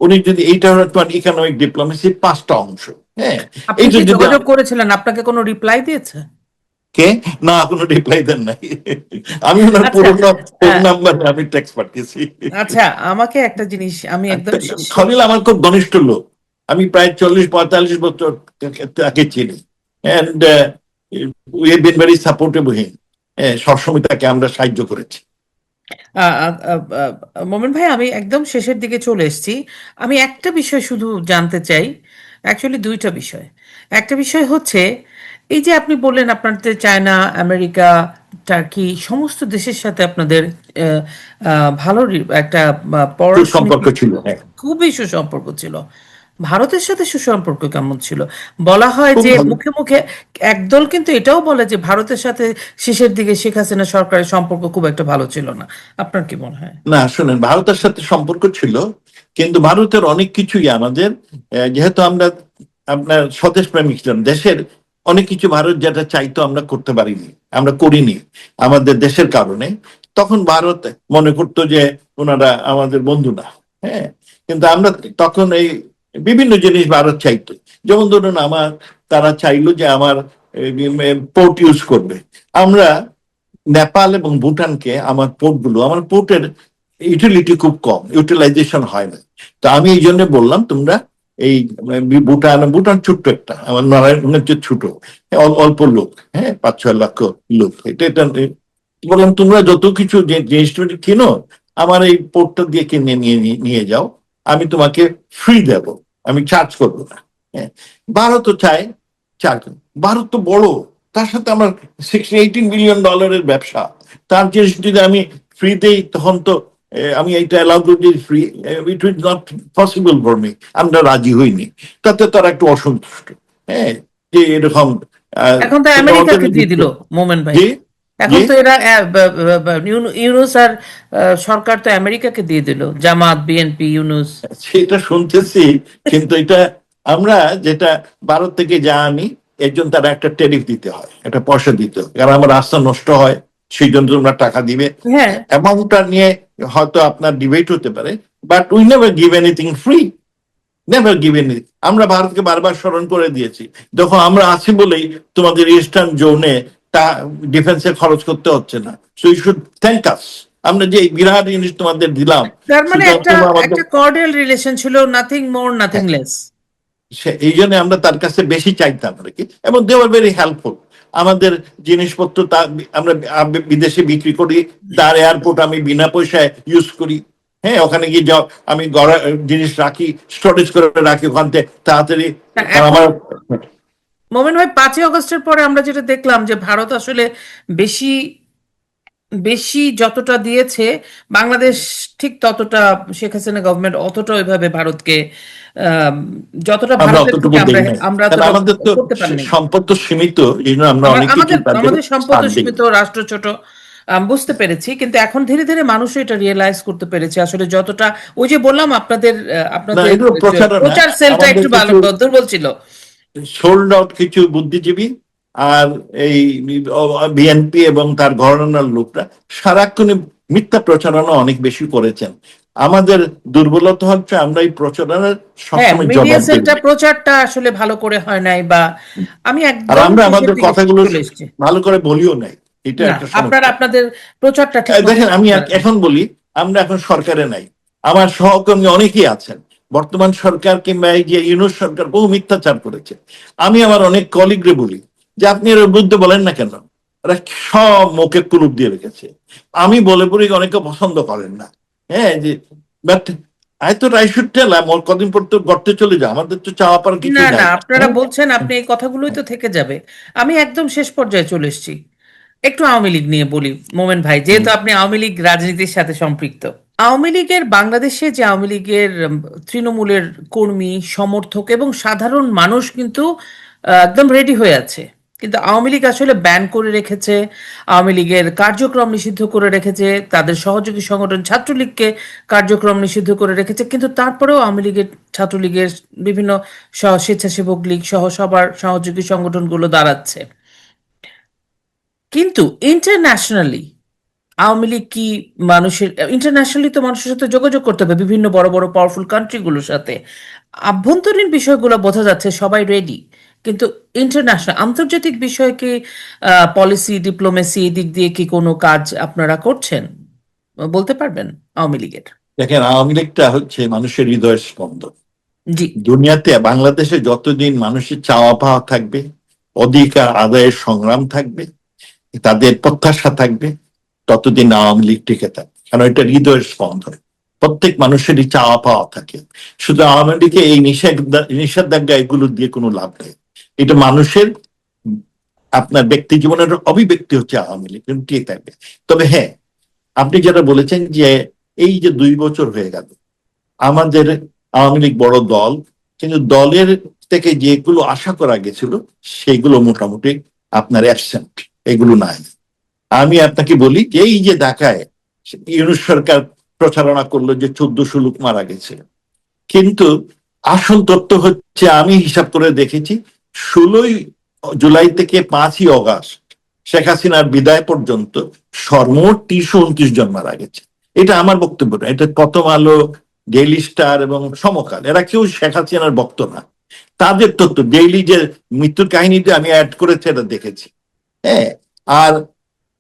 উনি যদি এইটা হচ্ছে ইকোনমিক ডিপ্লোমেসির 5টা অংশ। হ্যাঁ, আপনি এইটা কি যদি যোগাযোগ করেছিলেন? আপনাকে কোনো রিপ্লাই দিয়েছে? কে, না কোনো রিপ্লাই দেন নাই। আমি ওনার আচ্ছা, পুরোনো ফোন আহ, নাম্বার আমি টেক্সট পাঠিয়েছি। আচ্ছা, আমাকে একটা জিনিস আমি একদম শেষে। খলিল আমার খুব ঘনিষ্ঠ লোক, আমি প্রায় 40-45 বছর তাকে চিনি। And we have been very supportive him. সবসময় তাকে আমরা সাহায্য করেছি। আহ, আহ, আহ, মোমেন ভাই, আমি একদম শেষের দিকে চলে এসেছি। আমি একটা বিষয় শুধু জানতে চাই, অ্যাকচুয়ালি দুইটা বিষয়। একটা বিষয় হচ্ছে, এই যে আপনি বললেন আপনাদের চায়না, আমেরিকা, টার্কি সমস্ত দেশের সাথে আপনাদের ভালো একটা সুসম্পর্ক পররাষ্ট্রনীতি ছিল, ছিল, হ্যাঁ। খুবই সুসম্পর্ক ছিল। ভারতের সাথে সুসম্পর্ক কেমন ছিল? বলা হয় খুব যে ভালো। মুখে মুখে একদল কিন্তু এটাও বলে যে ভারতের সাথে শেষের দিকে শেখ হাসিনা সরকারের সম্পর্ক খুব একটা ভালো ছিল না। আপনার কি মনে হয়? না শুনেন, ভারতের সাথে সম্পর্ক ছিল, কিন্তু ভারতের অনেক কিছুই আমাদের যেহেতু আমরা আপনার স্বদেশ প্রেমিক ছিলাম, দেশের অনেক কিছু ভারত যেটা চাইতো আমরা করতে পারিনি, আমরা করিনি আমাদের দেশের কারণে। তখন ভারত মনে করতো যে ওনারা আমাদের বন্ধু না। হ্যাঁ, কিন্তু আমরা তখন এই বিভিন্ন জিনিস ভারত চাইতো। যেমন ধরুন তারা চাইলো যে আমার পোর্ট ইউজ করবে। আমরা নেপাল এবং ভুটানকে আমার পোর্টের ইউটিলিটি খুব কম, ইউটিলাইজেশন হয় না। তো আমি এই জন্য বললাম তোমরা এই ভুটান ছোট্ট একটা, আমার নারায়ণগঞ্জের চেয়ে ছোট, অল্প লোক, হ্যাঁ 5-6 লক্ষ লোক। এটা বললাম তোমরা যত কিছু জিনিস কিনো আমার এই পোর্টটা দিয়ে কিনে নিয়ে যাও, আমি তোমাকে ফ্রি দেব, আমি চার্জ করবো না। হ্যাঁ, ভারতও চায় চার্জ। ভারত তো বড়, তার সাথে আমার $18 বিলিয়ন ব্যবসা। তার জিনিস যদি আমি ফ্রি দেই তখন তো আমি এইটা অ্যালাউ করি free, it was not possible for me. আমরা রাজি হইনি, তাতে তারা একটু অসন্তুষ্ট। হ্যাঁ, যে এরকম এখন তো আমেরিকাকে দিয়ে দিল মোমেন ভাই। যে এখন যে তো এরা ইউনুস আর সরকার তো আমেরিকাকে দিয়ে দিল, জামাত, বিএনপি, ইউনুস। সেটা শুনতেছি, কিন্তু এটা আমরা যেটা ভারত থেকে যা আনি এর জন্য তারা একটা ট্যারিফ দিতে হয়, একটা পয়সা দিতে হয়, কারণ আমার রাস্তা নষ্ট হয়, সেই জন্য তোমরা টাকা দিবে। হ্যাঁ, অ্যামাউন্টটা নিয়ে হয়তো আপনার ডিবেট হতে পারে, but we never give anything free, never give anything. আমরা ভারতকে বারবার স্মরণ করে দিয়েছি, দেখো আমরা আছি বলেই তোমাদের ইস্টার্ন জোনে তা ডিফেন্সে খরচ করতে হচ্ছে না, সো ইউ শুড থ্যাংক আস। আমরা যে এই বিরাট জিনিস তোমাদের দিলাম, তার মানে সুতরাং একটা তোমরা আমাদের। একটা কর্ডিয়াল রিলেশন ছিল, নাথিং মোর নাথিং হ্যাঁ, লেস। এই জন্য আমরা তার কাছে বেশি চাইতাম আর কি, এবং দে আর ভেরি হেল্পফুল। আমাদের জিনিসপত্র আমরা বিদেশে বিক্রি করি, তার এয়ারপোর্ট আমি বিনা পয়সায় ইউজ করি। হ্যাঁ, ওখানে গিয়ে যাও, আমি জিনিস রাখি, স্টোরেজ করে রাখি ওখান থেকে তাড়াতাড়ি। এখন আমার মোমেন ভাই, 5ই আগস্টের পরে আমরা যেটা দেখলাম যে ভারত আসলে বেশি বেশি যতটা দিয়েছে, বাংলাদেশ ঠিক ততটা, শেখ হাসিনা গভর্নমেন্ট অতটা ওইভাবে ভারতকে আম, যতটা আমরা ভারতের থেকে অতটুকু আমরা দেই নাই, আমরা কারণ অতটা আমাদের তো করতে পারিনি। সম্পদ তো সীমিত, এই জন্য আমরা আমরা অনেক কিছু আমাদের তাদের আমাদের সম্পদ ছাড় দিই। সীমিত, রাষ্ট্র ছোট, বুঝতে পেরেছি। কিন্তু এখন ধীরে ধীরে মানুষও এটা রিয়েলাইজ করতে পেরেছে আসলে যতটা, ওই যে বললাম আপনাদের না, আপনাদের এগুলো প্রচারণা। প্রচার সেলটা আমাদের একটু ভালো কিছু দুর্বল ছিল। সোল্ড আউট কিছু বুদ্ধিজীবী আর এই বিএনপি এবং তার ঘরানার লোকরা সারাক্ষণ মিথ্যা প্রচারণা অনেক বেশি করেছেন। আমাদের দুর্বলতা হচ্ছে আমরা এই প্রচারণার হ্যাঁ, সবসময় মিডিয়া জবাব দেব। সেলটা প্রচারটা আসলে ভালো করে হয় নাই, বা আমি আর একদম আমরা শেষের আমাদের দিকে কথাগুলো চলে এসেছি। ভালো করে বলিও নাই, এটা না, একটা আপনারা সমস্যা। আপনাদের প্রচারটা ঠিক মতো দেখেন, আমি করতে পারেন। এখন বলি, আমরা এখন সরকারে নাই, আমার সহকর্মী অনেকেই আছেন বর্তমান সরকার কিংবা এই যে ইউনূস সরকার বহু মিথ্যাচার করেছে। আমি আমার অনেক কলিগরে বলি যে আপনি এর বিরুদ্ধে বলেন না কেন, ওরা সব মুখে কুলুপ দিয়ে রেখেছে। আমি বলে পড়ি, অনেকে পছন্দ করেন না। হ্যাঁ, যে বাট আই তো আই শুড টেল, আমার কদিন পর তো গর্তে চলে যায়, আমাদের তো চাওয়া পাওয়ার না কিছুই না, নাই। আপনারা হ্যাঁ, বলছেন, আপনি এই কথাগুলোই তো থেকে যাবে। আমি একদম শেষ পর্যায়ে চলে এসেছি। একটু আওয়ামী লীগ নিয়ে বলি মোমেন ভাই, যেহেতু আপনি আওয়ামী লীগ রাজনীতির সাথে সম্পৃক্ত। আওয়ামী লীগের বাংলাদেশে যে আওয়ামী লীগের তৃণমূলের কর্মী সমর্থক এবং সাধারণ মানুষ কিন্তু একদম রেডি হয়ে আছে। কিন্তু আওয়ামী লীগ আসলে ব্যান করে রেখেছে, আওয়ামী লীগের কার্যক্রম নিষিদ্ধ করে রেখেছে, তাদের সহযোগী সংগঠন ছাত্রলীগকে কার্যক্রম নিষিদ্ধ করে রেখেছে। কিন্তু তারপরেও আওয়ামী লীগের, ছাত্রলীগের, বিভিন্ন স্বেচ্ছাসেবক লীগ সহ সবার সহযোগী সংগঠনগুলো দাঁড়াচ্ছে। কিন্তু ইন্টারন্যাশনালি আওয়ামী লীগ কি মানুষের, ইন্টারন্যাশনালি তো মানুষের সাথে যোগাযোগ করতে হবে বিভিন্ন বড় বড় পাওয়ারফুল কান্ট্রিগুলোর সাথে। আভ্যন্তরীণ বিষয়গুলো বোঝা যাচ্ছে সবাই রেডি, কিন্তু ইন্টারন্যাশনাল আন্তর্জাতিক বিষয়ে কি পলিসি ডিপ্লোমেসি দিক দিয়ে কি কোনো কাজ আপনারা করছেন, বলতে পারবেন আওয়ামী লীগের? দেখেন, আওয়ামী লীগটা হচ্ছে মানুষের হৃদয়ের স্পন্দন। জি। দুনিয়াতে, বাংলাদেশে যতদিন মানুষের চাওয়া পাওয়া থাকবে, অধিকার আদায়ের সংগ্রাম থাকবে, তাদের প্রত্যাশা থাকবে, ততদিন আওয়ামী লীগ টিকে থাকবে, কারণ এটা হৃদয়ের স্পন্দন। প্রত্যেক মানুষেরই চাওয়া পাওয়া থাকে। শুধু আওয়ামী লীগে এই নিষেধাজ্ঞা এগুলো দিয়ে কোনো লাভ নেই। এটা মানুষের, আপনার ব্যক্তি জীবনের অভিব্যক্তি হচ্ছে আওয়ামী লীগ, কিন্তু টিকে থাকবে। তবে হ্যাঁ, আপনি যেটা বলেছেন যে এই যে 2 বছর হয়ে গেল, আমাদের আওয়ামী লীগ বড় দল, কিন্তু দলের থেকে যেগুলো আশা করা গেছিল সেগুলো মোটামুটি আপনার অ্যাবসেন্ট, এগুলো নাই। আমি আপনাকে বলি যে এই যে ঢাকায় ইউনূস সরকার প্রচারণা করলো যে 1400 লোক মারা গেছে, কিন্তু আসল তথ্য হচ্ছে, আমি হিসাব করে দেখেছি, 16ই জুলাই থেকে 5ই আগস্ট শেখ হাসিনার বিদায় পর্যন্ত সর্বমোট 329 জন মারা গেছে। এটা আমার বক্তব্য না, এটা প্রথম আলো, ডেইলি স্টার এবং সমকাল, এরা কেউ শেখ হাসিনার ভক্ত না। তাদের তথ্য, ডেইলি যে মৃত্যুর কাহিনীটা আমি অ্যাড করেছি এটা দেখেছি। হ্যাঁ, আর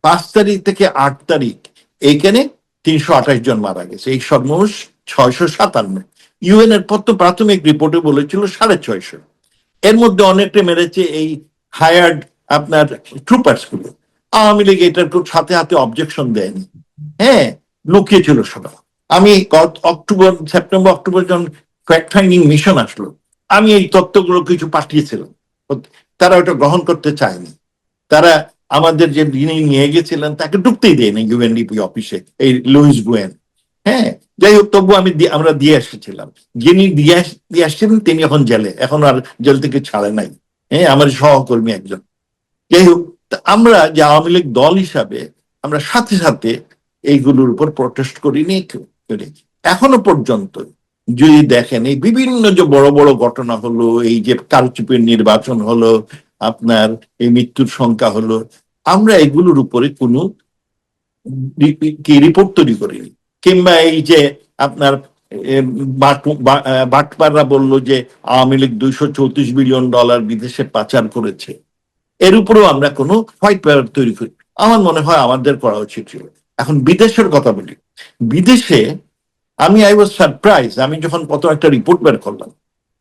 5 তারিখ থেকে 8 তারিখ এইখানে 328 জন মারা গেছে, এই সর্বমোট 657। ইউএন এর প্রাথমিক রিপোর্টে বলেছিল 650। এর মধ্যে অনেকটা মেরেছে এই হায়ার্ড আপনার ট্রুপার্স গুলো। আওয়ামী লীগ এটার সাথে হাতে অবজেকশন দেয়নি। হ্যাঁ, লুকিয়েছিল সবাই। আমি সেপ্টেম্বর অক্টোবর যখন ফ্যাক্ট ফাইন্ডিং মিশন আসলো, আমি এই তথ্যগুলো কিছু পাঠিয়েছিলাম, তারা ওটা গ্রহণ করতে চায়নি। তারা আমাদের যে যিনি নিয়ে গেছিলেন তাকে ঢুকতেই দেয়নি ইউএনডিপি অফিসে, এই লুইস গুয়েন। হ্যাঁ, যাই হোক, তবু আমরা দিয়ে এসেছিলাম। যিনি দিয়ে আসছিলেন তিনি এখন জেলে, এখন আর জেল থেকে ছাড়ে নাই। হ্যাঁ, আমার সহকর্মী একজন। যাই হোক, আমরা যে আওয়ামী লীগ দল হিসাবে আমরা সাথে সাথে এইগুলোর উপর প্রটেস্ট করিনি। এখনো পর্যন্ত যদি দেখেন, এই বিভিন্ন যে বড় বড় ঘটনা হলো, এই যে কারচুপির নির্বাচন হলো, আপনার এই মৃত্যুর সংখ্যা হলো, আমরা এগুলোর উপরে কোনো রিপোর্ট তৈরি করিনি। কিংবা এই যে আপনার বাটপাররা বললো যে আওয়ামী লীগ $234 বিলিয়ন বিদেশে পাচার করেছে, এর উপরেও আমরা কোনো হোয়াইট পেপার তৈরি করি। আমার মনে হয় আমাদের করা উচিত ছিল। এখন বিদেশের কথা বলি। বিদেশে আই ওয়াজ সারপ্রাইজ, আমি যখন কত একটা রিপোর্ট বের করলাম,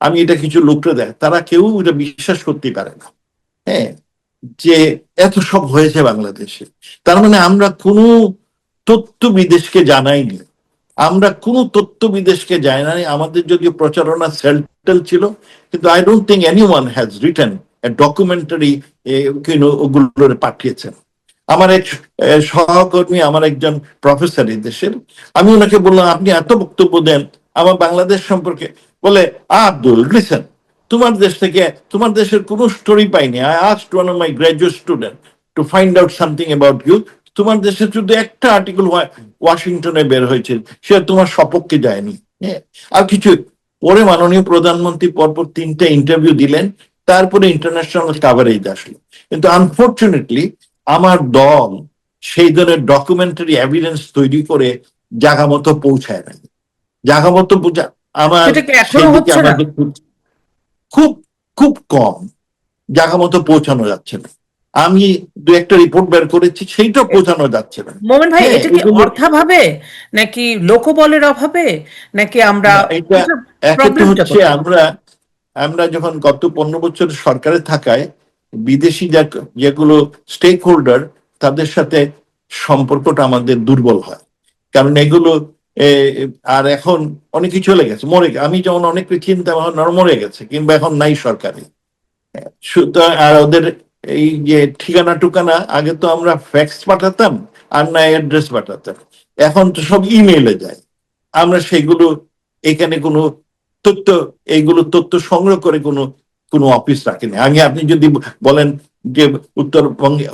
আমি এটা কিছু লোককে দেয়, তারা কেউ এটা বিশ্বাস করতেই পারে না। হ্যাঁ, যে এত সব হয়েছে বাংলাদেশে, তার মানে আমরা কোনো তথ্য বিদেশকে জানাইনি। আমরা কোনো তথ্য বিদেশকে জানাই। আমাদের যদিও প্রচারণা সেলটেল ছিল, কিন্তু I don't think anyone has written documentary ওগুলো পাঠিয়েছেন। আমার এক সহকর্মী, আমার একজন প্রফেসর এই দেশের, আমি ওনাকে বললাম আপনি এত বক্তব্য দেন আমার বাংলাদেশ সম্পর্কে, বলে আব্দুল লিসেন, তোমার দেশ থেকে তোমার দেশের কোনো স্টোরি পাইনি। I asked one of my graduate student to find out something about you. তোমার দেশে শুধু একটা আর্টিকেল ওয়াশিংটনে বের হয়েছে, সে তোমার সপক্ষে যায়নি। হ্যাঁ, আর কিছু পরে মাননীয় প্রধানমন্ত্রী পরপর 3টে ইন্টারভিউ দিলেন, তারপরে ইন্টারন্যাশনাল কাভারেজ আসলো। কিন্তু আনফর্চুনেটলি আমার দল সেই ধরনের ডকুমেন্টারি এভিডেন্স তৈরি করে জায়গা মতো পৌঁছায় নাই। জায়গা মতো আমার সেটা কি এখনো সেই দিকে হচ্ছে না? আমাদের খুব খুব কম জায়গা মতো পৌঁছানো যাচ্ছে না। আমি দু একটা রিপোর্ট বের করেছি, সেইটা পৌঁছানো যাচ্ছে না। মোমেন ভাই, হ্যাঁ, এটা কি এগুলো অর্থাভাবে নাকি লোকবলের অভাবে নাকি আমরা এটা একটা প্রবলেমটা হচ্ছে কোথায়? আমরা আমরা যখন গত 15 বছর সরকারে থাকায় বিদেশি যেগুলো স্টেক হোল্ডার, তাদের সাথে সম্পর্কটা আমাদের দুর্বল হয়। কারণ এগুলো আর এখন অনেকে চলে গেছে, আমি যেমন অনেকে চিন্তা মরে গেছে কিংবা এখন নাই সরকারে। সুতরাং আর ওদের এই যে ঠিকানা টুকানা, আগে তো আমরা ফ্যাক্স পাঠাতাম আর না অ্যাড্রেস পাঠাতাম, এখন তো সব ইমেইলে যায়। আমরা সেগুলো এখানে কোনো তথ্য, এইগুলো তথ্য সংগ্রহ করে কোনো কোনো অফিস রাখেনি। আগে আপনি যদি বলেন যে উত্তরবঙ্গে,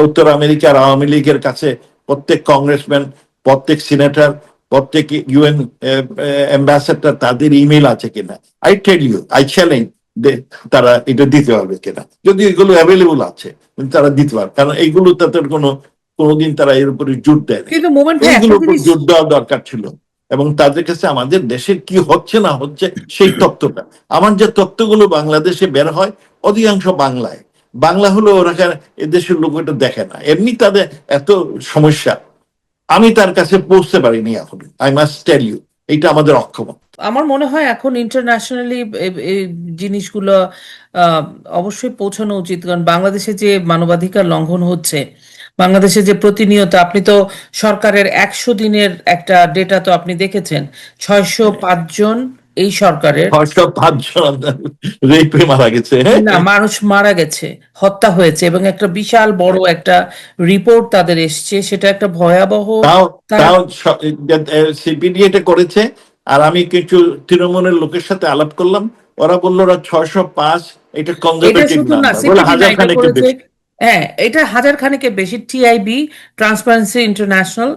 উত্তর আমেরিকার আওয়ামী লীগের কাছে প্রত্যেক কংগ্রেসম্যান, প্রত্যেক সিনেটর, প্রত্যেক ইউএন অ্যাম্বাসেডার তাদের ইমেল আছে কিনা, I tell you, I challenge তারা এটা দিতে পারবে কিনা। যদি এগুলো অ্যাভেলেবল আছে তারা দিতে পারবে, কারণ এইগুলো তাদের কোনোদিন তারা এর উপরে জোর দেয় না। কিন্তু মোমেন ভাই, একটা এইগুলোর উপর জিনিস জোর দেওয়া দরকার ছিল, এবং তাদের কাছে আমাদের দেশের কি হচ্ছে না হচ্ছে সেই তথ্যটা। আমার যে তথ্যগুলো বাংলাদেশে বের হয় অধিকাংশ বাংলায়, বাংলা হলো ওরা এদেশের লোক এটা দেখে না, এমনি তাদের এত সমস্যা, আমি তার কাছে পৌঁছতে পারিনি এখন। আই মাস্ট টেল ইউ, এইটা আমাদের অক্ষমতা। আমার মনে হয় এখন ইন্টারন্যাশনালি এই জিনিসগুলো আহ, অবশ্যই পৌঁছানো উচিত, কারণ বাংলাদেশে যে মানবাধিকার লঙ্ঘন হচ্ছে, বাংলাদেশে যে প্রতিনিয়ত, আপনি তো সরকারের 100 দিনের একটা ডেটা তো আপনি দেখেছেন, 605 জন এই সরকারের 605 জন রেপে মারা গেছে। না মানুষ মারা গেছে, হত্যা হয়েছে, এবং একটা বিশাল বড় একটা রিপোর্ট তাদের এসছে, সেটা একটা ভয়াবহ। তাও তারা তাও সিপিডি এটা করেছে। আর আমি কিছু তৃণমূলের লোকের সাথে আলাপ করলাম, ওরা বললো ওরা 605, এটা এটা কনজারভেটিভ শুধু না, নাম্বার, বলে সিপিডি না, 1000 এটা খানেকের করেছে, বেশি। হ্যাঁ এটা 1000 খানেকের বেশি। টিআইবি, ট্রান্সপারেন্সি ইন্টারন্যাশনাল,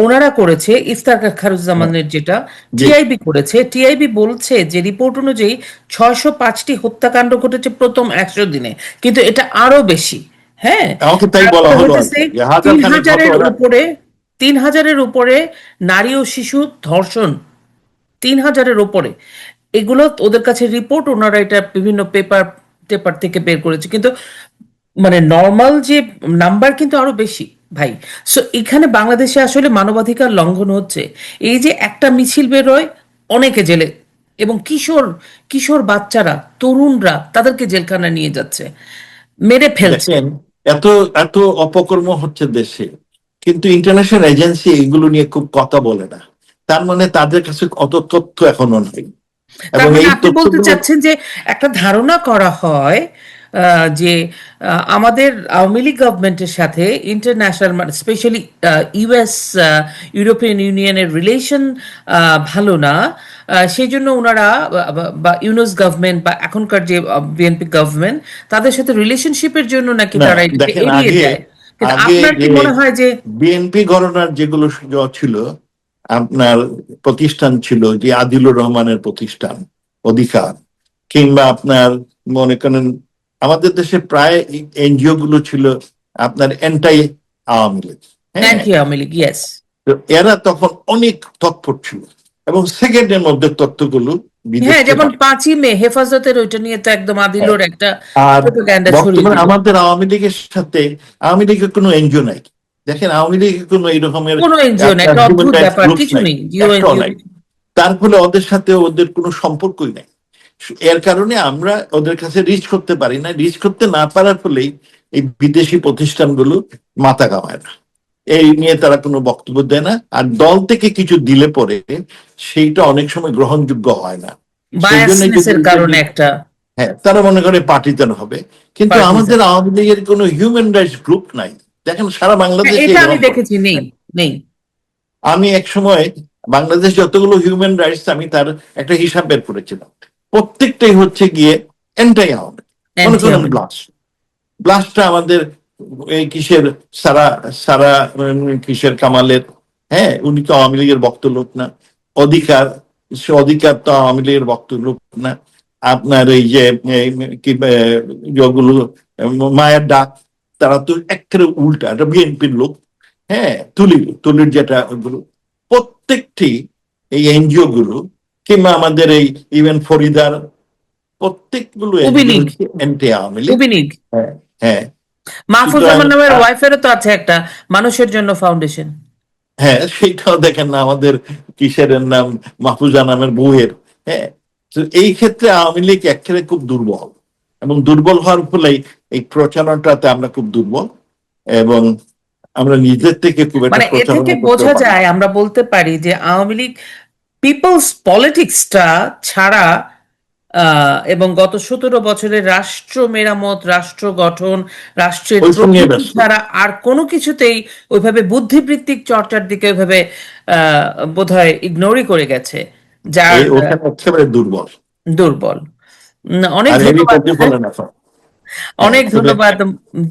ওনারা করেছে, ইফতার হ্যাঁ, খারুজ্জামানের যেটা জি, টিআইবি করেছে। টিআইবি বলছে যে রিপোর্ট অনুযায়ী 605টি হত্যাকাণ্ড ঘটেছে প্রথম 100 দিনে, কিন্তু এটা আরো বেশি। হ্যাঁ, আমাকে তাই বলা তারপরে হলো আর হইতেছে কি, যে 1000 তিন খানেক হবে হাজারের ওরা। উপরে 3,000-এর উপরে নারী ও শিশু ধর্ষণ, 3,000-এর উপরে। এগুলো ওদের কাছে রিপোর্ট, ওনারা এটা বিভিন্ন পেপার টেপার থেকে বের করেছে, কিন্তু মানে নর্মাল যে নাম্বার কিন্তু আরো বেশি ভাই। সো এখানে বাংলাদেশে আসলে মানবাধিকার লঙ্ঘন হচ্ছে। এই যে একটা মিছিল বেরোয়, অনেকে জেলে, এবং কিশোর কিশোর বাচ্চারা, তরুণরা, তাদেরকে জেলখানায় নিয়ে যাচ্ছে, মেরে ফেলছে। দেখেন, এত এত অপকর্ম হচ্ছে দেশে, কিন্তু ইন্টারন্যাশনাল এজেন্সি এগুলো নিয়ে খুব কথা বলে না। তার মানে তাদের কাছে অত তথ্য এখনো নাই, তার এবং মানে এই আপনি বলতে তথ্যগুলো চাচ্ছেন যে একটা ধারণা করা হয় যে আমাদের আওয়ামী লীগ গভর্নমেন্টের সাথে ইন্টারন্যাশনাল, মানে স্পেশালি ইউএস, ইউরোপিয়ান ইউনিয়নের রিলেশন ভালো না, সেই জন্য ওনারা বা ইউনুস গভর্নমেন্ট বা এখনকার যে বিএনপি গভর্নমেন্ট, তাদের সাথে রিলেশনশিপের জন্য নাকি না। তারা এটাকে দেখেন, এড়িয়ে আগে যায়। কিন্তু আগে আপনার কি যে মনে হয় যে বিএনপি ঘরানার যেগুলো ছিল, আপনার প্রতিষ্ঠান ছিল যে আদিলুর রহমানের প্রতিষ্ঠান অধিকার, কিংবা আপনার মনে করেন আমাদের দেশে প্রায় এনজিও গুলো ছিল আপনার এন্টাই আওয়ামী লীগ। হ্যাঁ, অ্যান্টি আওয়ামী লীগ? ইয়েস। তো এরা তখন অনেক তৎপর ছিল, এবং সেকেন্ডের মধ্যে তথ্যগুলো হ্যাঁ, বিদেশকে যেমন পাঠায়। 5ই মে হেফাজতের ওইটা নিয়ে তো একদম আদিলোর একটা আর প্রোপাগান্ডা ছড়িয়ে বর্তমানে দিল। আমাদের আওয়ামী লীগের সাথে, আওয়ামী লীগের কোনো এনজিও নাই। দেখেন, আওয়ামী লীগের কোনো এই রকমের কোনো এনজিও না, আপনার একটা হিউম্যান অদ্ভুত রাইটস ব্যাপার, গ্রুপস কিছু নাই, নেই, জিও একটাও এনজিও। নাই। তার ফলে ওদের সাথে ওদের কোনো সম্পর্কই নাই। এর কারণে আমরা ওদের কাছে রিচ করতে পারি না। রিচ করতে না পারার ফলেই এই বিদেশি প্রতিষ্ঠানগুলো মাথা কামায় না, এই নিয়ে তারা কোনো বক্তব্য দেয় না। আর দল থেকে কিছু দিলে পরে সেইটা অনেক সময় গ্রহণযোগ্য হয় না। সেই জন্য বায়াসনেসের কারণে একটা। হ্যাঁ, তারা মনে করে পার্টিজান হবে, কিন্তু পার্টিজান। আমাদের আওয়ামী লীগের কোনো হিউম্যান রাইটস গ্রুপ নাই। দেখেন সারা বাংলাদেশে এটা আমি এরকম। দেখেছি, নেই নেই। আমি এক সময় বাংলাদেশ যতগুলো হিউম্যান রাইটস আমি তার একটা হিসাব বের করেছিলাম, প্রত্যেকটাই হচ্ছে গিয়ে এন্টাই আওয়ামী। মনে অ্যান্টি করেন আওয়ামী। ব্লাস্টটা আমাদের এই কিসের সারা সারা কিসের কামালের, হ্যাঁ উনি তো আওয়ামী লীগের ভক্ত লোক না। অধিকার, সে অধিকার তো আওয়ামী লীগের ভক্ত লোক না। আপনার এই যে কি যেগুলো মায়ের ডাক, তারা তো একেবারে উল্টা, এটা বিএনপির লোক। হ্যাঁ, তুলির যেটা ওগুলো প্রত্যেকটি এই এনজিও গুলো, কিংবা আমাদের এই ইভেন ফরিদার, প্রত্যেকগুলো উবি এনজিও লীগ। হচ্ছে এন্টি আওয়ামী লীগ। উবি লীগ। হ্যাঁ, হ্যাঁ। সুতরাং মাহফুজামান নামের ওয়াইফেরও তো আছে একটা মানুষের জন্য ফাউন্ডেশন। হ্যাঁ, সেইটাও দেখেন না আমাদের কিসের নাম, মাহফুজা নামের বউয়ের। হ্যাঁ, তো এই ক্ষেত্রে আওয়ামী লীগ একেবারে খুব দুর্বল, এবং দুর্বল হওয়ার ফলেই এই প্রচারণাটাতে আমরা খুব দুর্বল, এবং আমরা নিজের থেকে খুব একটা মানে এ থেকে প্রচারণা করতে বোঝা পারি। যায়, আমরা বলতে পারি যে আওয়ামী লীগ পিপলস পলিটিক্সটা ছাড়া এবং গত 17 বছরের রাষ্ট্র মেরামত, রাষ্ট্র গঠন, রাষ্ট্রের ওইসব নিয়ে প্রকৃতি ব্যস্ত। ছাড়া আর কোনো কিছুতেই ওইভাবে বুদ্ধিবৃত্তিক চর্চার দিকে ওইভাবে বোধহয় ইগনোরই করে গেছে, যার ওখানে একেবারে দুর্বল। দুর্বল। অনেক আর এরই ধন্যবাদ ভাই। প্রতিফলন এখন। হ্যাঁ, অনেক তবে ধন্যবাদ।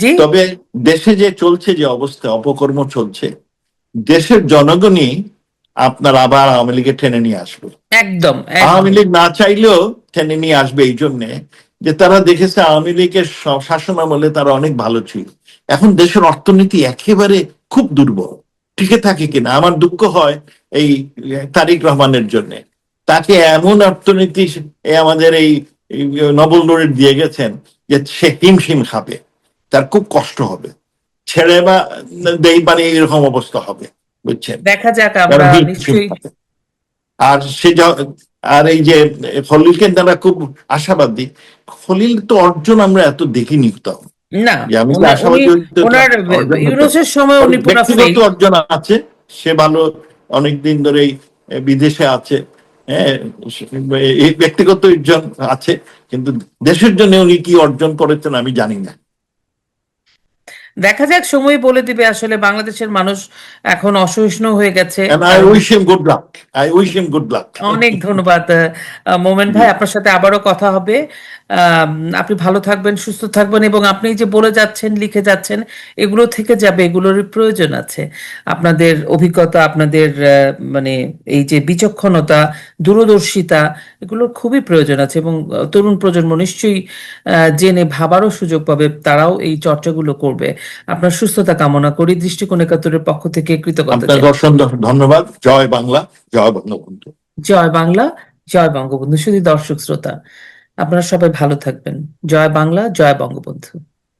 জি। তবে দেশে যে চলছে, যে অবস্থা অপকর্ম চলছে, দেশের জনগণই আপনার আবার আওয়ামী লীগে টেনে নিয়ে আসবে। একদম আওয়ামী একদম। লীগ না চাইলেও টেনে নিয়ে আসবে, এই জন্যে যে তারা দেখেছে আওয়ামী লীগের শাসন আমলে তারা অনেক ভালো ছিল। এখন দেশের অর্থনীতি একেবারে খুব দুর্বল, টিকে থাকে কিনা আমার দুঃখ হয় এই তারেক রহমানের জন্য। তাকে এমন অর্থনীতি আমাদের এই নবল নড়ে দিয়ে গেছেন যে সে হিমশিম খাবে, তার খুব কষ্ট হবে, ছেড়ে বা দেই মানে এরকম অবস্থা হবে, বুঝছেন। দেখা যাক, তারা আমরা হিমশিম নিশ্চয়ই। খাবে। আর আর এই যে খলিলকে দ্বারা খুব আশাবাদী, খলিল তো অর্জন আমরা এত দেখিনি তো। না, যে আমি যে উনি আশাবাদী ওনার অর্জন হতো, ইউনুসের সময় উনি পুরো ব্যক্তিগত ফেল। অর্জন আছে, সে ভালো, অনেকদিন ধরেই বিদেশে আছে। হ্যাঁ, এই ব্যক্তিগত অর্জন আছে, কিন্তু দেশের জন্য উনি কি অর্জন করেছেন আমি জানি না। দেখা যাক, সময় বলে দিবে। আসলে বাংলাদেশের মানুষ এখন অসহিষ্ণু হয়ে গেছে। And I wish him good luck. I wish him good luck. অনেক ধন্যবাদ মোমেন ভাই, আপনার সাথে আবারও কথা হবে। আম, আপনি ভালো থাকবেন, সুস্থ থাকবেন, এবং আপনি যে বলে যাচ্ছেন, লিখে যাচ্ছেন, এগুলো থেকে যাবে, এগুলোর প্রয়োজন আছে। আপনাদের অভিজ্ঞতা, আপনাদের মানে এই যে বিচক্ষণতা, দূরদর্শিতা, এগুলোর খুবই প্রয়োজন আছে, এবং তরুণ প্রজন্ম নিশ্চয়ই জেনে ভাবারও সুযোগ পাবে, তারাও এই চর্চাগুলো করবে। আপনার সুস্থতা কামনা করি, দৃষ্টিকোণ একাত্তরের পক্ষ থেকে কৃতজ্ঞতা আপনাকে জানাই। অসংখ্য ধন্যবাদ। জয় বাংলা, জয় বঙ্গবন্ধু। জয় বাংলা, জয় বঙ্গবন্ধু। শুধু দর্শক শ্রোতা, আপনারা সবাই ভালো থাকবেন। জয় বাংলা, জয় বঙ্গবন্ধু।